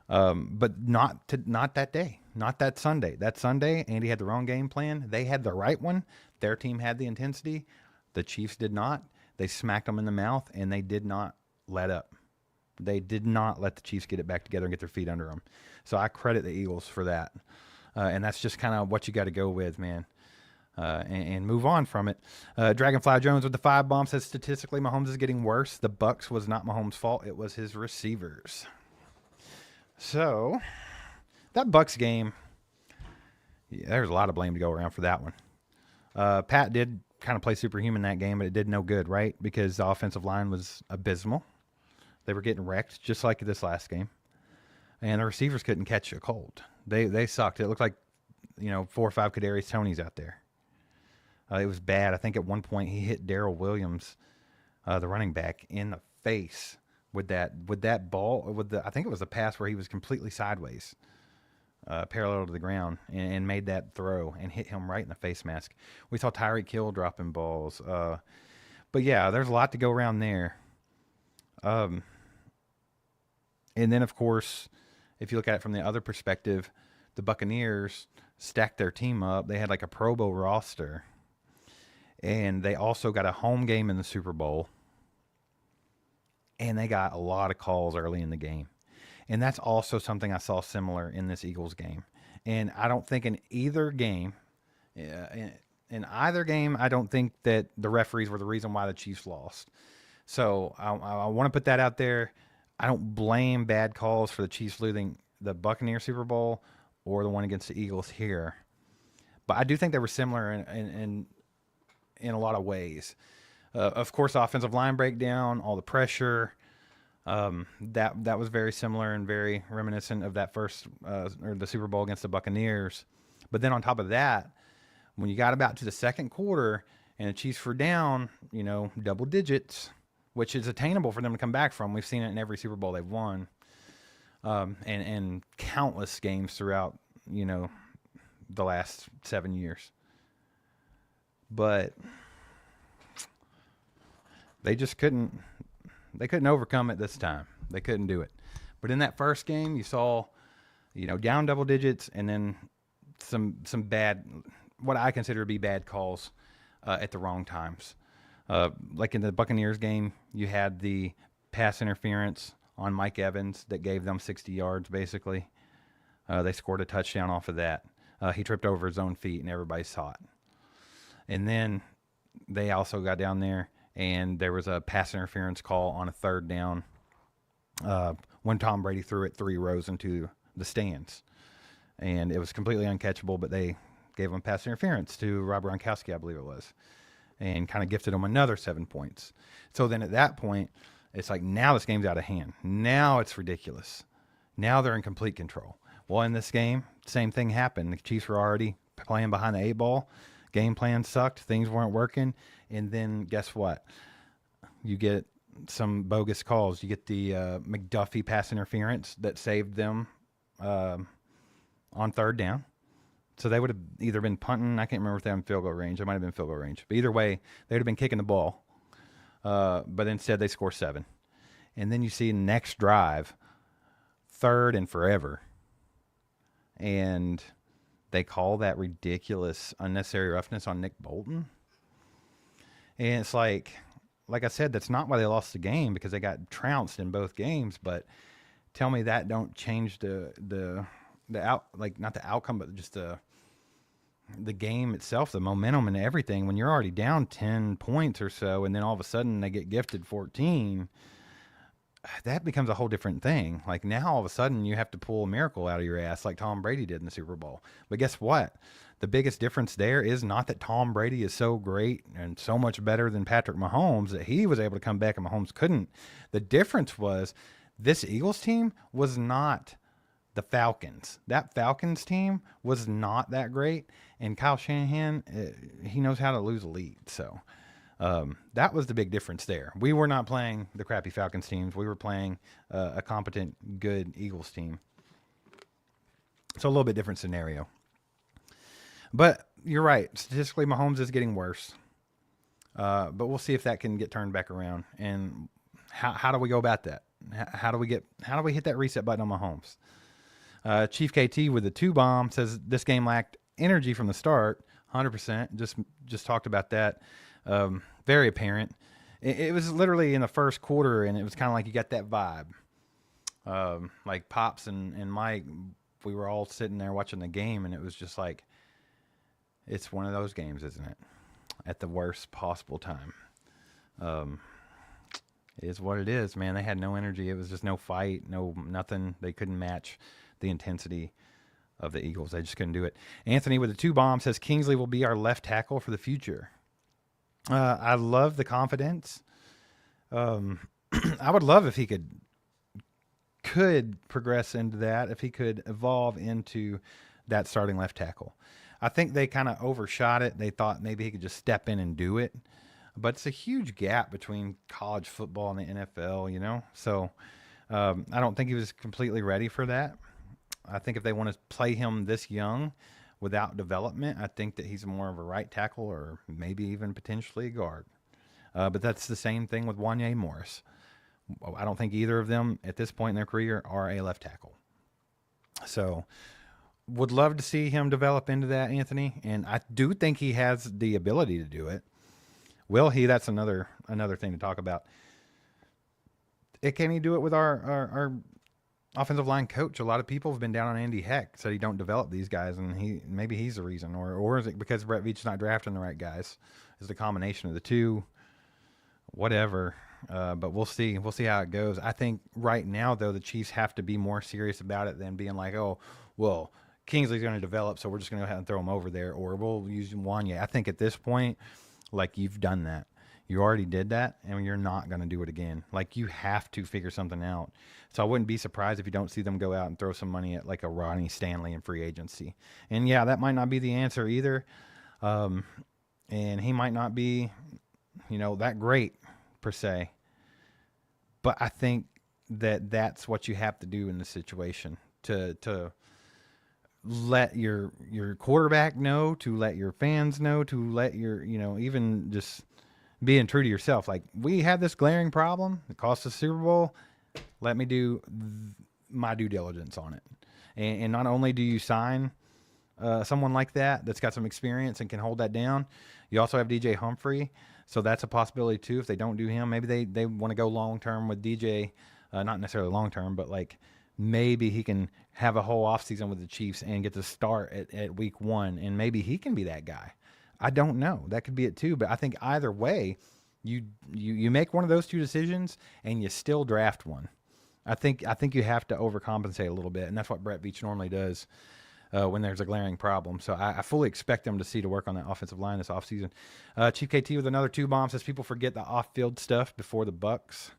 [SPEAKER 1] But not that day, not that Sunday. That Sunday, Andy had the wrong game plan. They had the right one. Their team had the intensity. The Chiefs did not. They smacked them in the mouth, and they did not let up. They did not let the Chiefs get it back together and get their feet under them. So I credit the Eagles for that. And that's just kind of what you got to go with, man. And move on from it. Dragonfly Jones with the 5 bomb says statistically Mahomes is getting worse. The Bucs was not Mahomes' fault. It was his receivers. So that Bucs game, yeah, there's a lot of blame to go around for that one. Pat did kind of play superhuman that game, but it did no good, right? Because the offensive line was abysmal. They were getting wrecked, just like this last game. And the receivers couldn't catch a cold. They sucked. It looked like, 4 or 5 Kadarius Tonys out there. It was bad. I think at one point he hit Darrell Williams, the running back, in the face with that ball. I think it was a pass where he was completely sideways, parallel to the ground, and made that throw and hit him right in the face mask. We saw Tyreek Hill dropping balls. But yeah, there's a lot to go around there. And then, of course, if you look at it from the other perspective, the Buccaneers stacked their team up. They had like a Pro Bowl roster. And they also got a home game in the Super Bowl. And they got a lot of calls early in the game. And that's also something I saw similar in this Eagles game. And I don't think in either game, I don't think that the referees were the reason why the Chiefs lost. So I want to put that out there. I don't blame bad calls for the Chiefs losing the Buccaneers Super Bowl or the one against the Eagles here. But I do think they were similar in a lot of ways. Of course, offensive line breakdown, all the pressure, that was very similar and very reminiscent of that first or the Super Bowl against the Buccaneers. But then on top of that, when you got about to the second quarter and the Chiefs were down, double digits, which is attainable for them to come back from. We've seen it in every Super Bowl they've won, and countless games throughout, the last 7 years. But they just couldn't overcome it this time. They couldn't do it. But in that first game, you saw, down double digits and then some bad, what I consider to be bad calls at the wrong times. Like in the Buccaneers game, you had the pass interference on Mike Evans that gave them 60 yards, basically. They scored a touchdown off of that. He tripped over his own feet, and everybody saw it. And then they also got down there, and there was a pass interference call on a 3rd down when Tom Brady threw it 3 rows into the stands. And it was completely uncatchable, but they gave him pass interference to Rob Gronkowski, I believe it was, and kind of gifted him another 7 points. So then at that point, it's like, now this game's out of hand. Now it's ridiculous. Now they're in complete control. Well, in this game, same thing happened. The Chiefs were already playing behind the 8 ball. Game plan sucked. Things weren't working. And then guess what? You get some bogus calls. You get the McDuffie pass interference that saved them on 3rd down. So they would have either been punting. I can't remember if they were in field goal range. It might have been field goal range. But either way, they would have been kicking the ball. But instead, they score 7. And then you see next drive, 3rd and forever. And they call that ridiculous, unnecessary roughness on Nick Bolton. And it's like I said, that's not why they lost the game, because they got trounced in both games. But tell me that don't change the not the outcome, but just the game itself, the momentum and everything. When you're already down 10 points or so, and then all of a sudden they get gifted 14, that becomes a whole different thing. Like, now all of a sudden you have to pull a miracle out of your ass like Tom Brady did in the Super Bowl. But guess what? The biggest difference there is not that Tom Brady is so great and so much better than Patrick Mahomes that he was able to come back and Mahomes couldn't. The difference was this Eagles team was not the Falcons. That Falcons team was not that great. And Kyle Shanahan, he knows how to lose a lead. So that was the big difference there. We were not playing the crappy Falcons teams. We were playing a competent, good Eagles team. So a little bit different scenario. But you're right. Statistically, Mahomes is getting worse. But we'll see if that can get turned back around. And how do we go about that? How do we hit that reset button on Mahomes? Chief KT with the 2 bomb says this game lacked energy from the start. 100%. Just talked about that. Very apparent. It was literally in the first quarter, and it was kind of like you got that vibe. Like Pops and Mike, we were all sitting there watching the game, and it was just like, it's one of those games, isn't it? At the worst possible time. It is what it is, man. They had no energy. It was just no fight, nothing. They couldn't match the intensity of the Eagles. They just couldn't do it. Anthony with the 2 bomb says Kingsley will be our left tackle for the future. I love the confidence. I would love if he could progress into that, if he could evolve into that starting left tackle. I think they kind of overshot it. They thought maybe he could just step in and do it. But it's a huge gap between college football and the NFL, you know? So I don't think he was completely ready for that. I think if they want to play him this young without development, I think that he's more of a right tackle or maybe even potentially a guard. But that's the same thing with Wanya Morris. I don't think either of them at this point in their career are a left tackle. So would love to see him develop into that, Anthony. And I do think he has the ability to do it. Will he? That's another thing to talk about. Can he do it with our offensive line coach? A lot of people have been down on Andy Heck, said he don't develop these guys, and maybe he's the reason. Or is it because Brett Veach's not drafting the right guys? Is the combination of the two? Whatever. But we'll see. We'll see how it goes. I think right now, though, the Chiefs have to be more serious about it than being like, oh, well, Kingsley's going to develop, so we're just going to go ahead and throw him over there, or we'll use Wanya. I think at this point, like, you've done that. You already did that, and you're not going to do it again. Like, you have to figure something out. So I wouldn't be surprised if you don't see them go out and throw some money at, like, a Ronnie Stanley in free agency. And, yeah, that might not be the answer either. And he might not be, that great, per se. But I think that that's what you have to do in this situation to let your quarterback know, to let your fans know, to let your, even just being true to yourself. Like, we had this glaring problem. It cost us the Super Bowl. Let me do my due diligence on it. And not only do you sign someone like that's got some experience and can hold that down, you also have DJ Humphrey. So that's a possibility too. If they don't do him, maybe they want to go long-term with DJ. Not necessarily long-term, but like maybe he can have a whole offseason with the Chiefs and get to start at week 1. And maybe he can be that guy. I don't know. That could be it too. But I think either way, you make one of those two decisions and you still draft one. I think you have to overcompensate a little bit. And that's what Brett Veach normally does when there's a glaring problem. So I fully expect them to work on that offensive line this offseason. Chief KT with another 2 bomb says people forget the off-field stuff before the Bucks.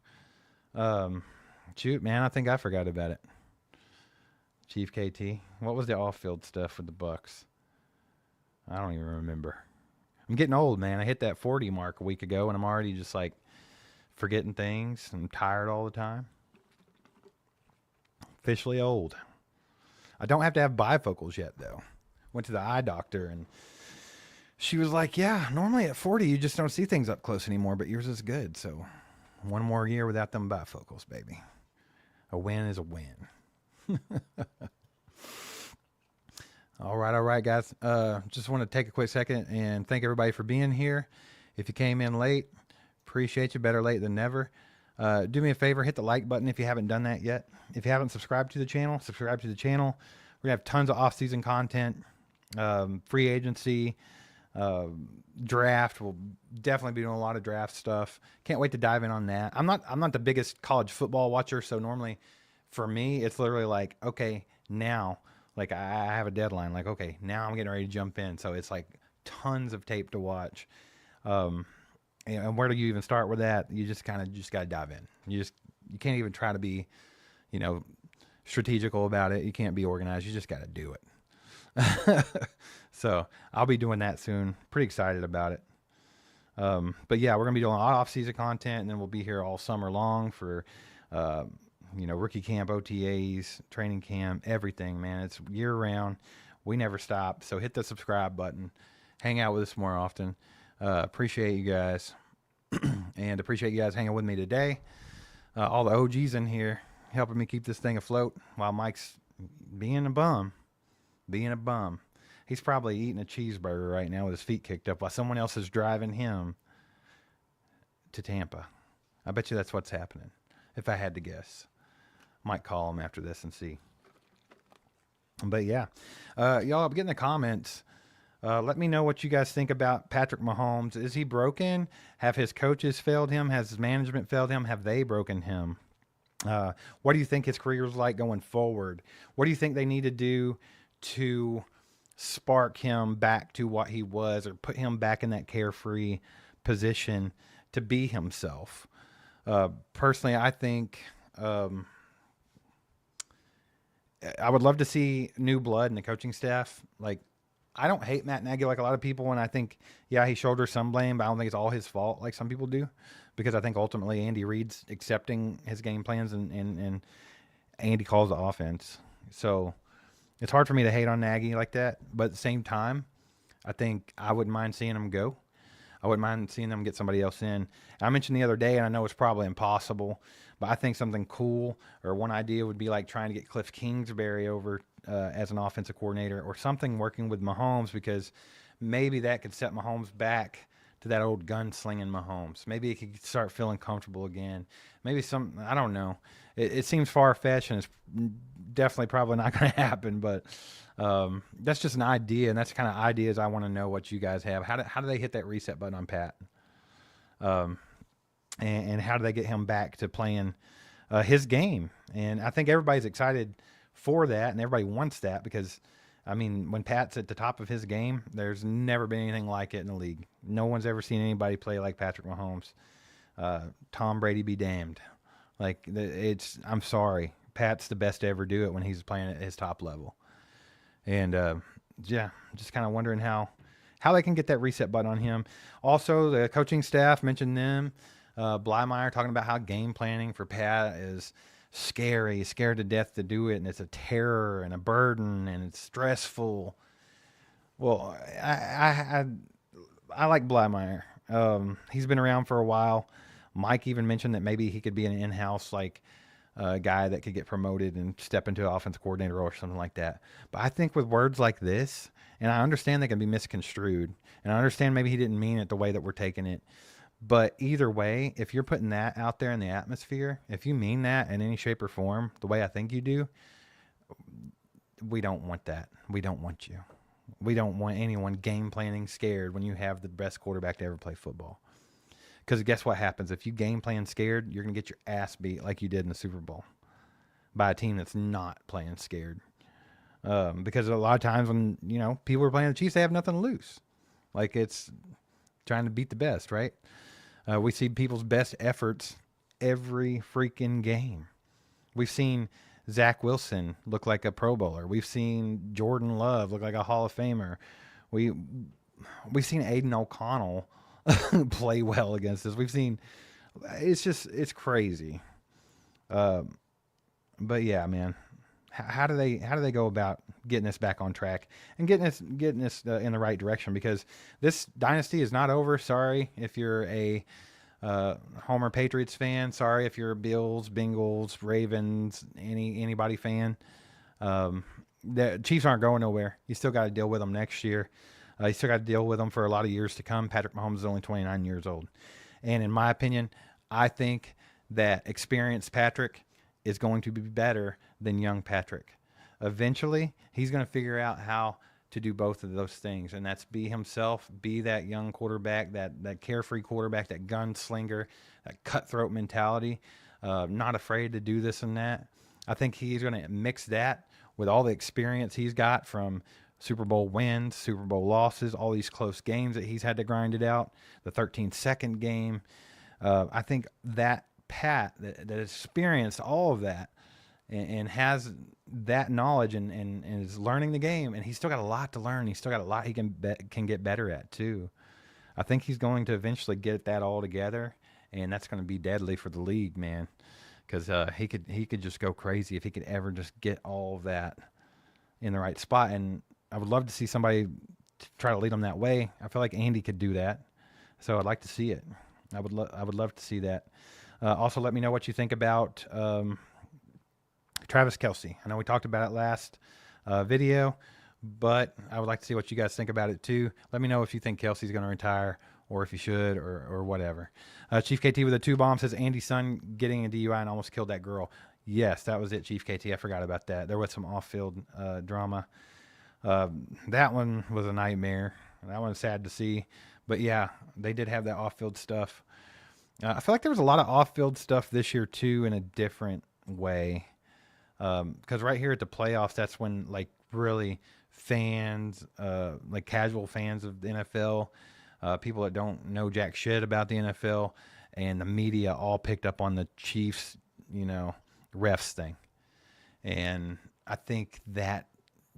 [SPEAKER 1] Shoot, man, I think I forgot about it. Chief KT, what was the off-field stuff with the Bucks? I don't even remember. I'm getting old, man. I hit that 40 mark a week ago, and I'm already just like forgetting things. I'm tired all the time. Officially old. I don't have to have bifocals yet, though. Went to the eye doctor, and she was like, yeah, normally at 40, you just don't see things up close anymore, but yours is good. So one more year without them bifocals, baby. A win is a win. All right, guys. Just want to take a quick second and thank everybody for being here. If you came in late, appreciate you. Better late than never. Do me a favor, hit the like button if you haven't done that yet. If you haven't subscribed to the channel, subscribe to the channel. We're going to have tons of off-season content, free agency, draft. We'll definitely be doing a lot of draft stuff. Can't wait to dive in on that. I'm not the biggest college football watcher, so normally for me, it's literally like, okay, now, like I have a deadline. Like, okay, now I'm getting ready to jump in. So it's like tons of tape to watch. And where do you even start with that? You just got to dive in. You can't even try to be, strategical about it. You can't be organized. You just got to do it. So I'll be doing that soon. Pretty excited about it. But yeah, we're going to be doing a lot of off-season content, and then we'll be here all summer long for rookie camp, OTAs, training camp, everything, man. It's year round. We never stop. So hit the subscribe button. Hang out with us more often. Appreciate you guys. And appreciate you guys hanging with me today. All the OGs in here helping me keep this thing afloat while Mike's being a bum. Being a bum. He's probably eating a cheeseburger right now with his feet kicked up while someone else is driving him to Tampa. I bet you that's what's happening, if I had to guess. Might call him after this and see. But yeah, y'all get in the comments. Let me know what you guys think about Patrick Mahomes. Is he broken? Have his coaches failed him? Has his management failed him? Have they broken him? What do you think his career is like going forward? What do you think they need to do to spark him back to what he was, or put him back in that carefree position to be himself? Personally, I think I would love to see new blood in the coaching staff. Like, I don't hate Matt Nagy like a lot of people, and I think, yeah, he shoulders some blame, but I don't think it's all his fault like some people do, because I think ultimately Andy Reid's accepting his game plans, and Andy calls the offense. So it's hard for me to hate on Nagy like that, but at the same time, I think I wouldn't mind seeing him go. I wouldn't mind seeing them get somebody else in. I mentioned the other day, and I know it's probably impossible, but I think something cool, or one idea would be like trying to get Cliff Kingsbury over as an offensive coordinator, or something working with Mahomes, because maybe that could set Mahomes back to that old gunslinging Mahomes. Maybe he could start feeling comfortable again. Maybe I don't know. It seems far-fetched, and it's definitely probably not going to happen, but that's just an idea, and that's the kind of ideas I want to know what you guys have. How do they hit that reset button on Pat? And how do they get him back to playing his game? And I think everybody's excited for that, and everybody wants that, because, I mean, when Pat's at the top of his game, there's never been anything like it in the league. No one's ever seen anybody play like Patrick Mahomes. Tom Brady be damned. Like, I'm sorry. Pat's the best to ever do it when he's playing at his top level. And, yeah, just kind of wondering how they can get that reset button on him. Also, the coaching staff, mentioned them. Blymeyer talking about how game planning for Pat is scary, scared to death to do it, and it's a terror and a burden, and it's stressful. Well, I like Blymeyer. He's been around for a while. Mike even mentioned that maybe he could be an in-house guy that could get promoted and step into an offensive coordinator or something like that. But I think with words like this, and I understand they can be misconstrued, and I understand maybe he didn't mean it the way that we're taking it, but either way, if you're putting that out there in the atmosphere, if you mean that in any shape or form, the way I think you do, we don't want that. We don't want you. We don't want anyone game planning scared when you have the best quarterback to ever play football. Because guess what happens? If you game plan scared, you're going to get your ass beat like you did in the Super Bowl by a team that's not playing scared. Because a lot of times when, people are playing the Chiefs, they have nothing to lose. Like, it's trying to beat the best, right? We see people's best efforts every freaking game. We've seen Zach Wilson look like a Pro Bowler. We've seen Jordan Love look like a Hall of Famer. We've seen Aiden O'Connell play well against us. We've seen, it's crazy. But yeah, man, how do they go about getting us back on track and getting us in the right direction? Because this dynasty is not over. Sorry if you're a Homer Patriots fan. Sorry if you're a Bills, Bengals, Ravens, anybody fan. The Chiefs aren't going nowhere. You still got to deal with them next year. You still got to deal with them for a lot of years to come. Patrick Mahomes is only 29 years old. And in my opinion, I think that experienced Patrick is going to be better than young Patrick. Eventually, he's going to figure out how to do both of those things, and that's be himself, be that young quarterback, that carefree quarterback, that gunslinger, that cutthroat mentality, not afraid to do this and that. I think he's going to mix that with all the experience he's got from Super Bowl wins, Super Bowl losses, all these close games that he's had to grind it out, the 13-second game. I think that Pat that experienced all of that and has that knowledge and is learning the game, and he's still got a lot to learn. He's still got a lot he can get better at too. I think he's going to eventually get that all together, and that's going to be deadly for the league, man. because he could just go crazy if he could ever just get all of that in the right spot. And I would love to see somebody try to lead them that way. I feel like Andy could do that, so I'd like to see it. I would love to see that. Also, let me know what you think about Travis Kelce. I know we talked about it last video, but I would like to see what you guys think about it too. Let me know if you think Kelsey's going to retire or if he should or whatever. Chief KT with a 2-bomb says Andy's son getting a DUI and almost killed that girl. Yes, that was it, Chief KT. I forgot about that. There was some off-field drama. That one was a nightmare. That one was sad to see. But yeah, they did have that off-field stuff. I feel like there was a lot of off-field stuff this year too in a different way. Because right here at the playoffs, that's when like really fans, like casual fans of the NFL, people that don't know jack shit about the NFL, and the media all picked up on the Chiefs, refs thing. And I think that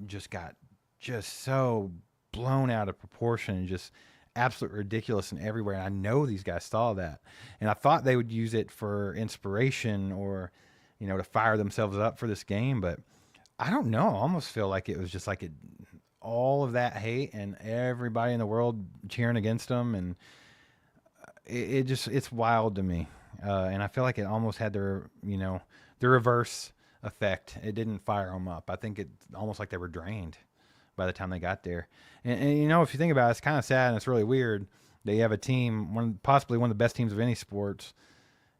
[SPEAKER 1] just got just so blown out of proportion and just absolutely ridiculous and everywhere. And I know these guys saw that. And I thought they would use it for inspiration or, to fire themselves up for this game. But I don't know. I almost feel like it was just like all of that hate and everybody in the world cheering against them. And it's wild to me. And I feel like it almost had the reverse effect. It didn't fire them up. I think it's almost like they were drained by the time they got there. And if you think about it, it's kind of sad and it's really weird that you have a team, possibly one of the best teams of any sports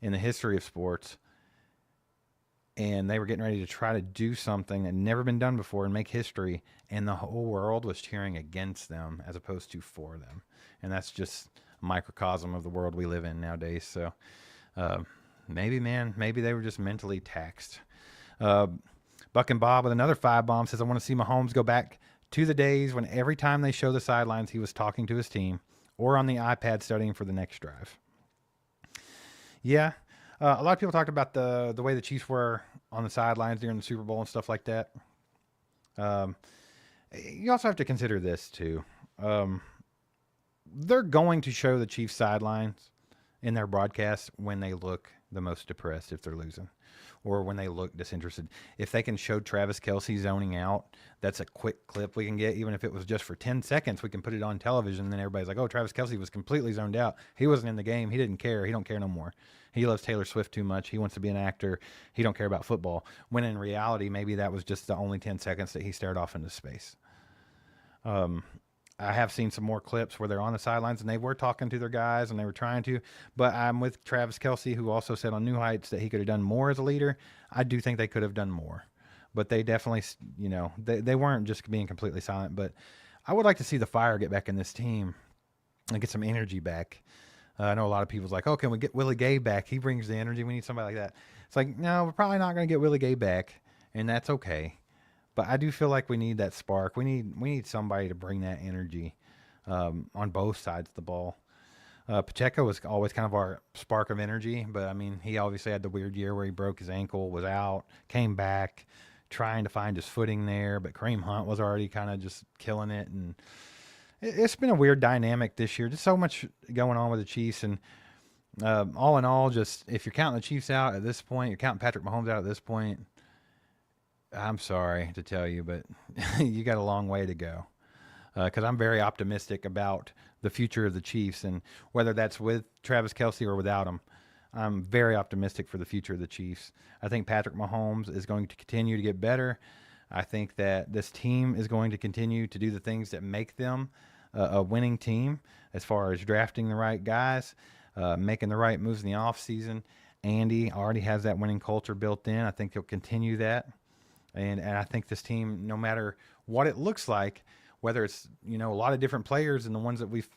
[SPEAKER 1] in the history of sports, and they were getting ready to try to do something that had never been done before and make history, and the whole world was cheering against them as opposed to for them. And that's just a microcosm of the world we live in nowadays. So maybe they were just mentally taxed. Buck and Bob with another 5-bomb says, I want to see Mahomes go back to the days when every time they show the sidelines, he was talking to his team or on the iPad studying for the next drive. Yeah. A lot of people talked about the way the Chiefs were on the sidelines during the Super Bowl and stuff like that. You also have to consider this too. They're going to show the Chiefs sidelines in their broadcast when they look the most depressed if they're losing, or when they look disinterested. If they can show Travis Kelce zoning out, that's a quick clip we can get. Even if it was just for 10 seconds, we can put it on television, and then everybody's like, oh, Travis Kelce was completely zoned out. He wasn't in the game. He didn't care. He don't care no more. He loves Taylor Swift too much. He wants to be an actor. He don't care about football. When in reality, maybe that was just the only 10 seconds that he stared off into space. I have seen some more clips where they're on the sidelines and they were talking to their guys and they were trying to, but I'm with Travis Kelce, who also said on New Heights that he could have done more as a leader. I do think they could have done more, but they definitely, they weren't just being completely silent. But I would like to see the fire get back in this team and get some energy back. I know a lot of people's like, oh, can we get Willie Gay back? He brings the energy. We need somebody like that. It's like, no, we're probably not going to get Willie Gay back, and that's okay. But I do feel like we need that spark. We need somebody to bring that energy on both sides of the ball. Pacheco was always kind of our spark of energy, but I mean, he obviously had the weird year where he broke his ankle, was out, came back, trying to find his footing there. But Kareem Hunt was already kind of just killing it, and it's been a weird dynamic this year. Just so much going on with the Chiefs, and all in all, just if you're counting the Chiefs out at this point, you're counting Patrick Mahomes out at this point. I'm sorry to tell you, but you got a long way to go. Because I'm very optimistic about the future of the Chiefs, and whether that's with Travis Kelce or without him, I'm very optimistic for the future of the Chiefs. I think Patrick Mahomes is going to continue to get better. I think that this team is going to continue to do the things that make them a winning team, as far as drafting the right guys, making the right moves in the offseason. Andy already has that winning culture built in. I think he'll continue that. And I think this team, no matter what it looks like, whether it's, a lot of different players and the ones that we've,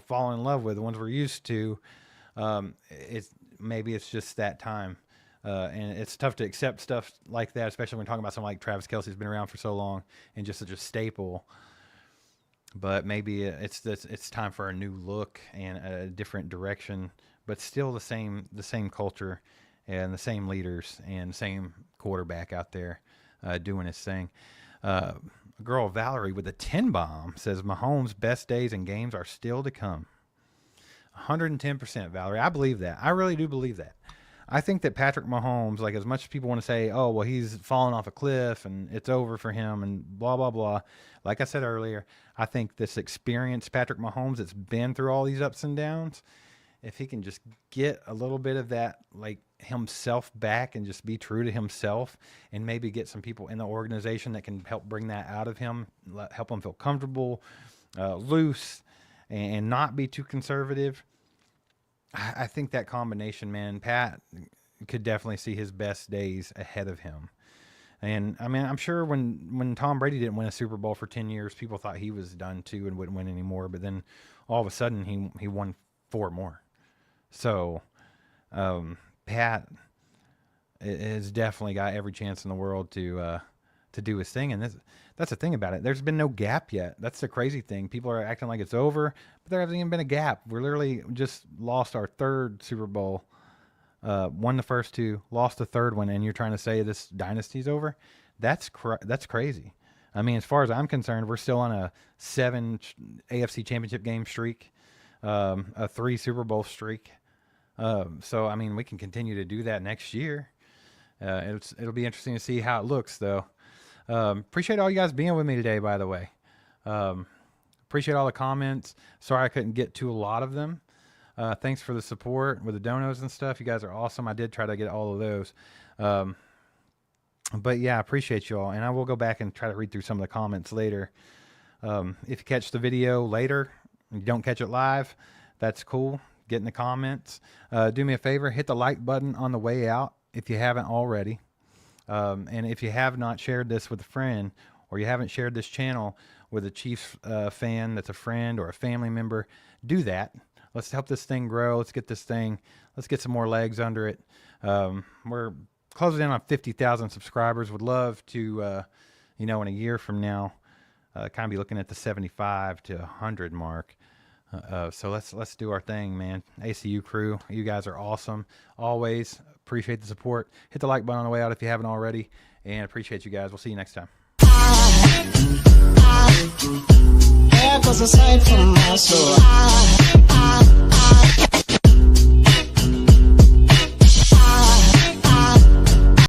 [SPEAKER 1] fallen in love with, the ones we're used to, it's just that time. And it's tough to accept stuff like that, especially when we're talking about someone like Travis Kelce, who's been around for so long and just such a staple. But maybe it's time for a new look and a different direction, but still the same culture and the same leaders and same quarterback out there doing his thing. Girl Valerie with a 10-bomb says Mahomes' best days and games are still to come. 110%, Valerie. I believe that. I really do believe that. I think that Patrick Mahomes, like as much as people want to say, oh, well, he's fallen off a cliff and it's over for him and blah, blah, blah. Like I said earlier, I think this experienced Patrick Mahomes that's been through all these ups and downs, if he can just get a little bit of that, like himself back and just be true to himself and maybe get some people in the organization that can help bring that out of him, help him feel comfortable, loose, and not be too conservative. I think that combination, man, Pat could definitely see his best days ahead of him. And I mean, I'm sure when Tom Brady didn't win a Super Bowl for 10 years, people thought he was done too and wouldn't win anymore. But then all of a sudden he won 4 more. So Pat has definitely got every chance in the world to do his thing. And that's the thing about it. There's been no gap yet. That's the crazy thing. People are acting like it's over, but there hasn't even been a gap. We're literally just lost our 3rd Super Bowl, won the first 2, lost the 3rd one, and you're trying to say this dynasty's over? That's crazy. I mean, as far as I'm concerned, we're still on a 7 AFC Championship game streak, a 3 Super Bowl streak. So, I mean, we can continue to do that next year. It'll be interesting to see how it looks, though. Appreciate all you guys being with me today, by the way. Appreciate all the comments. Sorry I couldn't get to a lot of them. Thanks for the support with the donos and stuff. You guys are awesome. I did try to get all of those. But yeah, I appreciate you all. And I will go back and try to read through some of the comments later. If you catch the video later and you don't catch it live, that's cool. Get in the comments. Do me a favor, hit the like button on the way out if you haven't already. And if you have not shared this with a friend, or you haven't shared this channel with a Chiefs fan that's a friend or a family member, do that. Let's help this thing grow. Let's get some more legs under it. We're closing in on 50,000 subscribers. Would love to, in a year from now, kind of be looking at the 75 to 100 mark. So let's do our thing, man. ACU crew, you guys are awesome. Always appreciate the support. Hit the like button on the way out if you haven't already, and appreciate you guys. We'll see you next time.
[SPEAKER 2] Heaven was a sight from my soul.